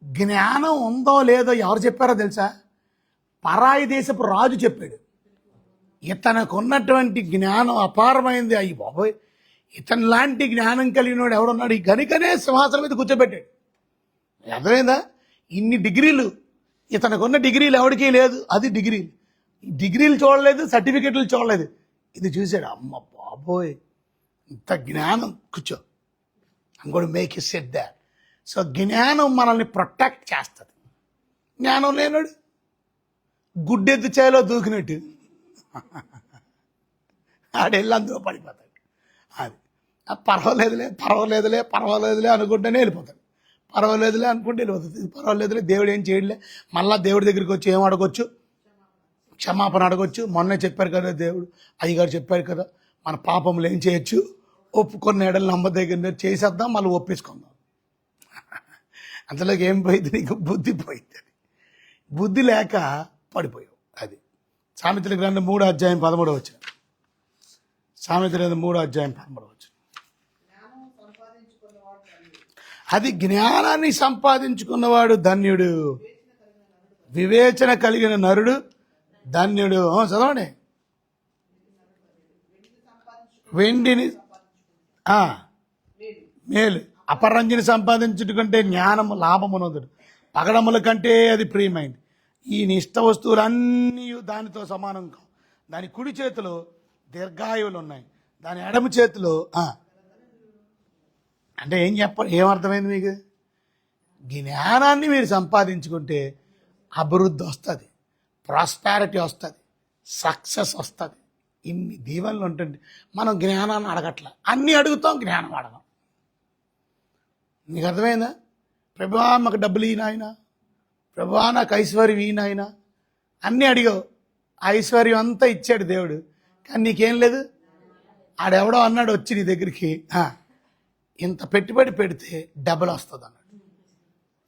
జ్ఞానం ఉందో లేదో ఎవరు చెప్పారో తెలుసా? పరాయి దేశపు రాజు చెప్పాడు. ఇతనికి ఉన్నటువంటి జ్ఞానం అపారమైంది, అయ్యి బాబోయ్, ఇతని లాంటి జ్ఞానం కలిగినోడు ఎవరున్నాడు? ఈ గనుకనే సింహాసనం మీద కూర్చోబెట్టాడు. అర్థమైందా? ఇన్ని డిగ్రీలు, ఇతనికి ఉన్న డిగ్రీలు ఎవరికీ లేదు. అది డిగ్రీలు చూడలేదు, సర్టిఫికెట్లు చూడలేదు, ఇది చూశాడు. అమ్మ బాబోయ్, ఇంత జ్ఞానం, కూర్చో, I'm going to make you sit there. So జ్ఞానం మనల్ని ప్రొటెక్ట్ చేస్తుంది. జ్ఞానం లేనాడు గుడ్డెద్దు చేలో దూకినట్టు ఆడెళ్ళి అందులో పడిపోతాడు. అది పర్వాలేదులే అనుకుంటేనే వెళ్ళిపోతాడు. పర్వాలేదులే అనుకుంటే వెళ్ళిపోతుంది. పర్వాలేదులే, దేవుడు ఏం చేయలే. మళ్ళీ దేవుడి దగ్గరికి వచ్చి ఏం అడగొచ్చు? క్షమాపణ అడగొచ్చు. మొన్నే చెప్పారు కదా దేవుడు, అయ్యగారు చెప్పారు కదా, మన పాపములు ఏం చేయొచ్చు? ఒప్పుకొని ఎడలు నమ్మదగిన చేసేద్దాం, మళ్ళీ ఒప్పేసుకుందాం. అంతలోకి ఏం పోయింది, నీకు బుద్ధి పోయింది. బుద్ధి లేక పడిపోయావు. అది సామెతల గ్రంథం 3:13 వచ్చిన. సామెతల గ్రంథం 3:13 వచ్చిన. జ్ఞానం సంపాదించుకున్నవాడు ధన్యుడు. అది జ్ఞానాన్ని సంపాదించుకున్నవాడు ధన్యుడు. వివేచన కలిగిన నరుడు ధన్యుడు. చదవండి. వెండిని మేలు అపరంజిని సంపాదించుట కంటే జ్ఞానము లాభమునొదడు. పగడముల కంటే అది ప్రియమైంది. ఈ నిష్ట వస్తువులన్నీ దానితో సమానం కావు. దాని కుడి చేతిలో దీర్ఘాయువులు ఉన్నాయి, దాని ఎడమ చేతిలో అంటే ఏమర్థమైంది మీకు? జ్ఞానాన్ని మీరు సంపాదించుకుంటే అభివృద్ధి వస్తుంది, ప్రాస్పారిటీ వస్తుంది, సక్సెస్ వస్తుంది. ఇన్ని దీవెనలు ఉంటుంది. మనం జ్ఞానాన్ని అడగట్లా, అన్నీ అడుగుతాం, జ్ఞానం అడగం. నీకు అర్థమైందా? ప్రభువా మాకు డబ్బులు ఈయన, ప్రభువా నాకు ఐశ్వర్యం ఈయన, అన్నీ అడిగావు. ఆ ఐశ్వర్యం అంతా ఇచ్చాడు దేవుడు, కానీ నీకేం లేదు. ఆడెవడో అన్నాడు వచ్చి నీ దగ్గరికి, ఇంత పెట్టుబడి పెడితే డబ్బులు వస్తుంది అన్నాడు.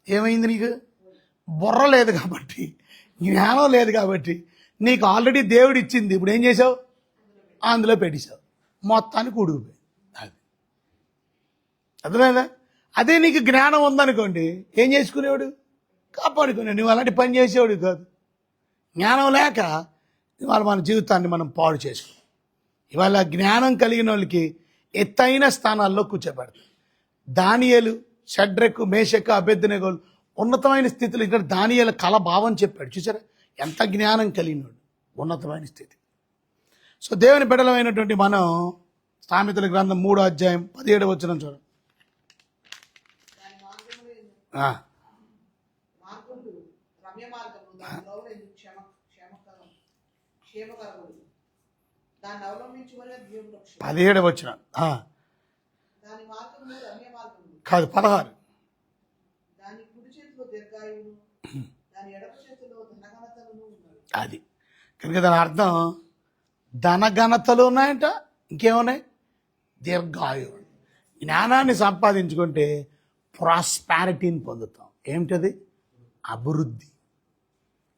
ఏమైంది? నీకు బుర్ర లేదు కాబట్టి, జ్ఞానం లేదు కాబట్టి, నీకు ఆల్రెడీ దేవుడు ఇచ్చింది. ఇప్పుడు ఏం చేసావు? అందులో పెట్టేశావు, మొత్తానికి ఉడిగిపోయి. అది అర్థమైందా? అదే నీకు జ్ఞానం ఉందనుకోండి, ఏం చేసుకునేవాడు? కాపాడుకునేవాడు. నువ్వు అలాంటి పని చేసేవాడు కాదు. జ్ఞానం లేక ఇవాళ మన జీవితాన్ని మనం పాడు చేసుకున్నాం. ఇవాళ జ్ఞానం కలిగిన వాళ్ళకి ఎత్తైన స్థానాల్లో కూర్చోబెడతాం. దానియేలు, షడ్రకు, మేషకు, అబేద్నెగోలు ఉన్నతమైన స్థితిలో. ఇక్కడ దానియేలు కల భావం చెప్పాడు. చూసారా ఎంత జ్ఞానం కలిగినాడు, ఉన్నతమైన స్థితి. సో దేవుని బిడ్డలమైనటువంటి మనం సామెతల గ్రంథం 3:17 చూడండి. దాని మార్గములు ఆ, మార్గములు రమ్య మార్గములు, దాని త్రోవలు క్షేమకరములు, దాన్ని అవలంబించుకునే దేవుడు రక్షణ. 17 దాని మార్గములు రమ్య మార్గములు కాదు 16. దాని కుడి చేతిలో దీర్ఘాయువును, దాని ఎడమ చేతిలో ధనఘనతలను ఉన్నవి. అది కనుక దాని అర్థం ధనఘనతలు ఉన్నాయంట, ఇంకేమున్నాయి? దీర్ఘాయువు. జ్ఞానాన్ని సంపాదించుకుంటే ప్రాస్పారిటీని పొందుతాం. ఏమిటది? అభివృద్ధి.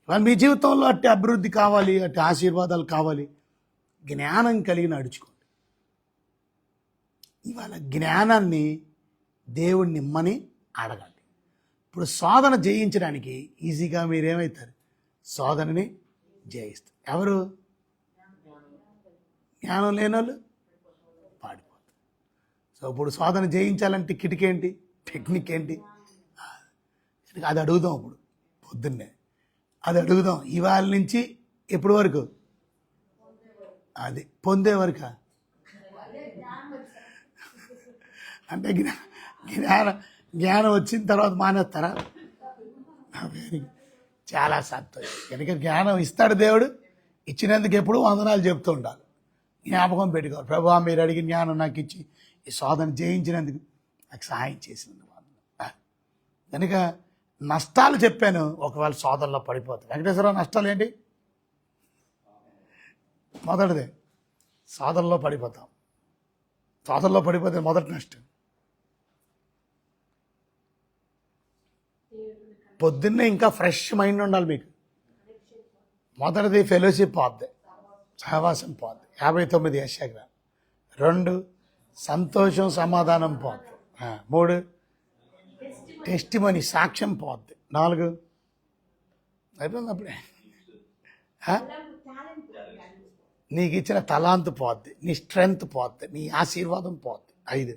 మీ జీవితంలో అట్టి అభివృద్ధి కావాలి, అట్టి ఆశీర్వాదాలు కావాలి, జ్ఞానం కలిగి నడుచుకోండి. ఇవాళ జ్ఞానాన్ని దేవుణ్ణి ఇమ్మని అడగండి. ఇప్పుడు శోధన జయించడానికి ఈజీగా మీరేమవుతారు? శోధనని జయిస్తారు. ఎవరు? జ్ఞానం లేని వాళ్ళు పాడిపోతారు. సో ఇప్పుడు శోధన జయించాలంటే కిటికీ ఏంటి, టెక్నిక్ ఏంటి? అది అడుగుదాం. ఇప్పుడు పొద్దున్నే అది అడుగుదాం. ఇవాళ నుంచి ఎప్పటి వరకు? అది పొందే వరకు. అంటే జ్ఞానం వచ్చిన తర్వాత మానేస్తారా? చాలా సంతోషం. కనుక జ్ఞానం ఇస్తాడు దేవుడు. ఇచ్చినందుకు ఎప్పుడు వందనాలు చెప్తూ ఉండాలి. జ్ఞాపకం పెట్టుకోవాలి. ప్రభువా మీరు అడిగిన జ్ఞానం నాకు ఇచ్చి ఈ శోధన జయించినందుకు నాకు సహాయం చేసినందుకు. కనుక నష్టాలు చెప్పాను, ఒకవేళ శోధనలో పడిపోతాయి. వెంకటేశ్వరరావు నష్టాలు ఏంటి? మొదటిదే శోధనలో పడిపోతాం. శోధనలో పడిపోతే మొదటి నష్టం. పొద్దున్నే ఇంకా ఫ్రెష్ మైండ్ ఉండాలి మీకు. మొదటిది ఫెలోషిప్ పోద్ది, సహవాసం పోద్ది, 59 యెషయా. 2 సంతోషం సమాధానం పోద్ది. 3 టెస్టిమనీ సాక్ష్యం పోద్ది. 4 అయిపోయింది అప్పుడే. నీకు ఇచ్చిన తలాంతు పోద్ది, నీ స్ట్రెంగ్త్ పోద్ది, నీ ఆశీర్వాదం పోద్ది. 5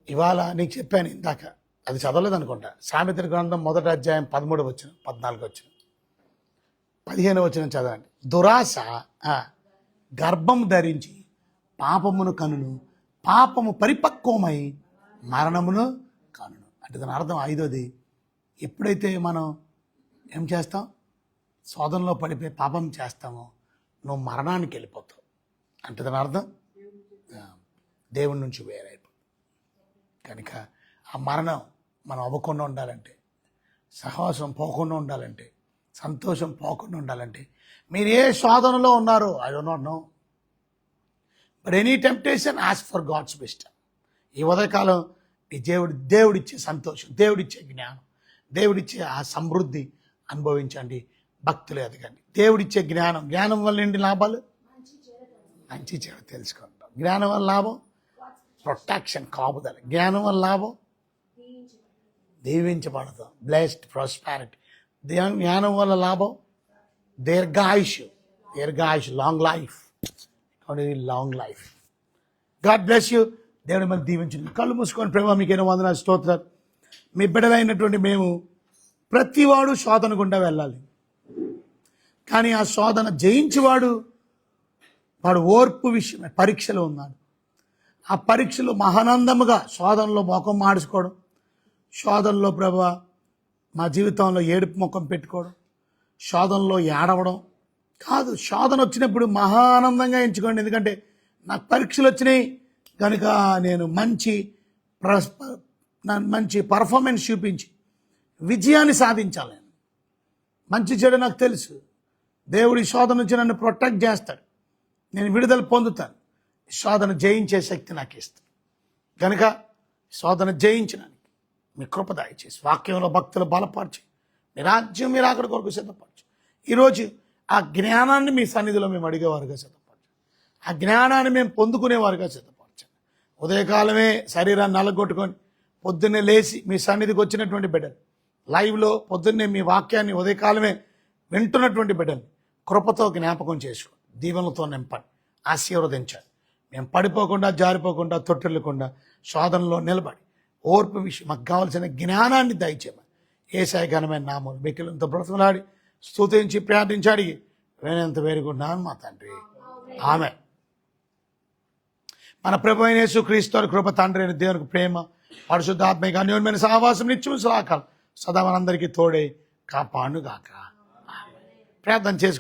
ఇవాళ నీకు చెప్పాను ఇందాక, అది చదవలేదు అనుకుంటా. సామెతల గ్రంథం 1:13 14 15 చదవండి. దురాశ గర్భం ధరించి పాపమును కనును, పాపము పరిపక్వమై మరణమును కనును. అంటే దాని అర్థం 5వది, ఎప్పుడైతే మనం ఏం చేస్తాం? శోధనలో పడిపోయి పాపం చేస్తామో నువ్వు మరణానికి వెళ్ళిపోతావు. అంటే దాని అర్థం దేవుడి నుంచి వేరైపోతావు. కనుక ఆ మరణం మనం అవ్వకుండా ఉండాలంటే, సహవాసం పోకుండా ఉండాలంటే, సంతోషం పోకుండా ఉండాలంటే, మీరు ఏ శోధనలో ఉన్నారో I don't know, but any temptation as for God's wisdom. ఈ ఉదయకాలం ఈ దేవుడిచ్చే సంతోషం, దేవుడిచ్చే జ్ఞానం, దేవుడిచ్చే ఆ సమృద్ధి అనుభవించండి. భక్తులు ఎదగండి. దేవుడిచ్చే జ్ఞానం వల్ల ఏంటి లాభాలు? మంచి చెడు తెలుసుకుంటాం. జ్ఞానం వల్ల లాభం ప్రొటెక్షన్, కాపుదల. జ్ఞానం వల్ల లాభం దీవించబడతాం, బ్లెస్డ్, ప్రాస్పారిటీ. జ్ఞానం వల్ల లాభం దీర్ఘాయుష్, long life. Long life. God bless you. దేవుని మనం దీవించండి. కళ్ళు మూసుకొని ప్రభావ మీకైనా వందనాలు, స్తోత్రాలు. మీ బిడ్డలైనటువంటి మేము ప్రతివాడు శోధన గుండా వెళ్ళాలి, కానీ ఆ శోధన జయించేవాడు వాడు ఓర్పు విషయమే పరీక్షలో ఉన్నాడు. ఆ పరీక్షలో మహానందముగా శోధనలో ముఖం మాడుచుకోవడం, శోధనలో ప్రభా మా జీవితంలో ఏడుపు ముఖం పెట్టుకోవడం, శోధనలో ఏడవడం కాదు. శోధన వచ్చినప్పుడు మహానందంగా ఎంచుకోండి. ఎందుకంటే నాకు పరీక్షలు వచ్చినాయి కనుక నేను మంచి పర్ఫార్మెన్స్ చూపించి విజయాన్ని సాధించాలి. మంచి చెడు నాకు తెలుసు. దేవుడి శోధన నుంచి నన్ను ప్రొటెక్ట్ చేస్తాడు, నేను విడుదల పొందుతాను. శోధన జయించే శక్తి నాకు ఇస్తాడు. కనుక శోధన జయించడానికి మీ కృప దయచేసి వాక్యంలో భక్తులు బలపరిచి మీ రాజ్యం మీరు అక్కడ కొరకు సిద్ధపరచు. ఈరోజు ఆ జ్ఞానాన్ని మీ సన్నిధిలో మేము అడిగేవారుగా సిద్ధపరచు, ఆ జ్ఞానాన్ని మేము పొందుకునేవారుగా సిద్ధపరచండి. ఉదయకాలమే శరీరాన్ని నలగొట్టుకొని పొద్దున్నే లేచి మీ సన్నిధికి వచ్చినటువంటి బిడ్డలు, లైవ్లో పొద్దున్నే మీ వాక్యాన్ని ఉదయకాలమే వింటున్నటువంటి బిడ్డలు కృపతో జ్ఞాపకం చేసుకోండి, దీవెనలతో నింపండి, ఆశీర్వదించండి. మేము పడిపోకుండా, జారిపోకుండా, తొట్టిల్లకుండా శోధనలో నిలబడి ఓర్పు విషయం మాకు కావాల్సిన జ్ఞానాన్ని దయచేయమని యేసయ్య ఘనమైన నామములో మిక్కిలింత బ్రతమలాడి స్తుతించి ప్రార్థించి అడిగి వినేంత వేడుకుంటున్నాను మా తండ్రి, ఆమెన్. మన ప్రభు అయిన యేసుక్రీస్తు కృప, తండ్రి అయిన దేవునికి ప్రేమ, పరిశుద్ధాత్మిక అన్యోన్యమైన సహవాసం నిత్యము సదాకాలం సదా మనందరికీ తోడే కాపాడుగాక. ప్రార్థన చేసుకో.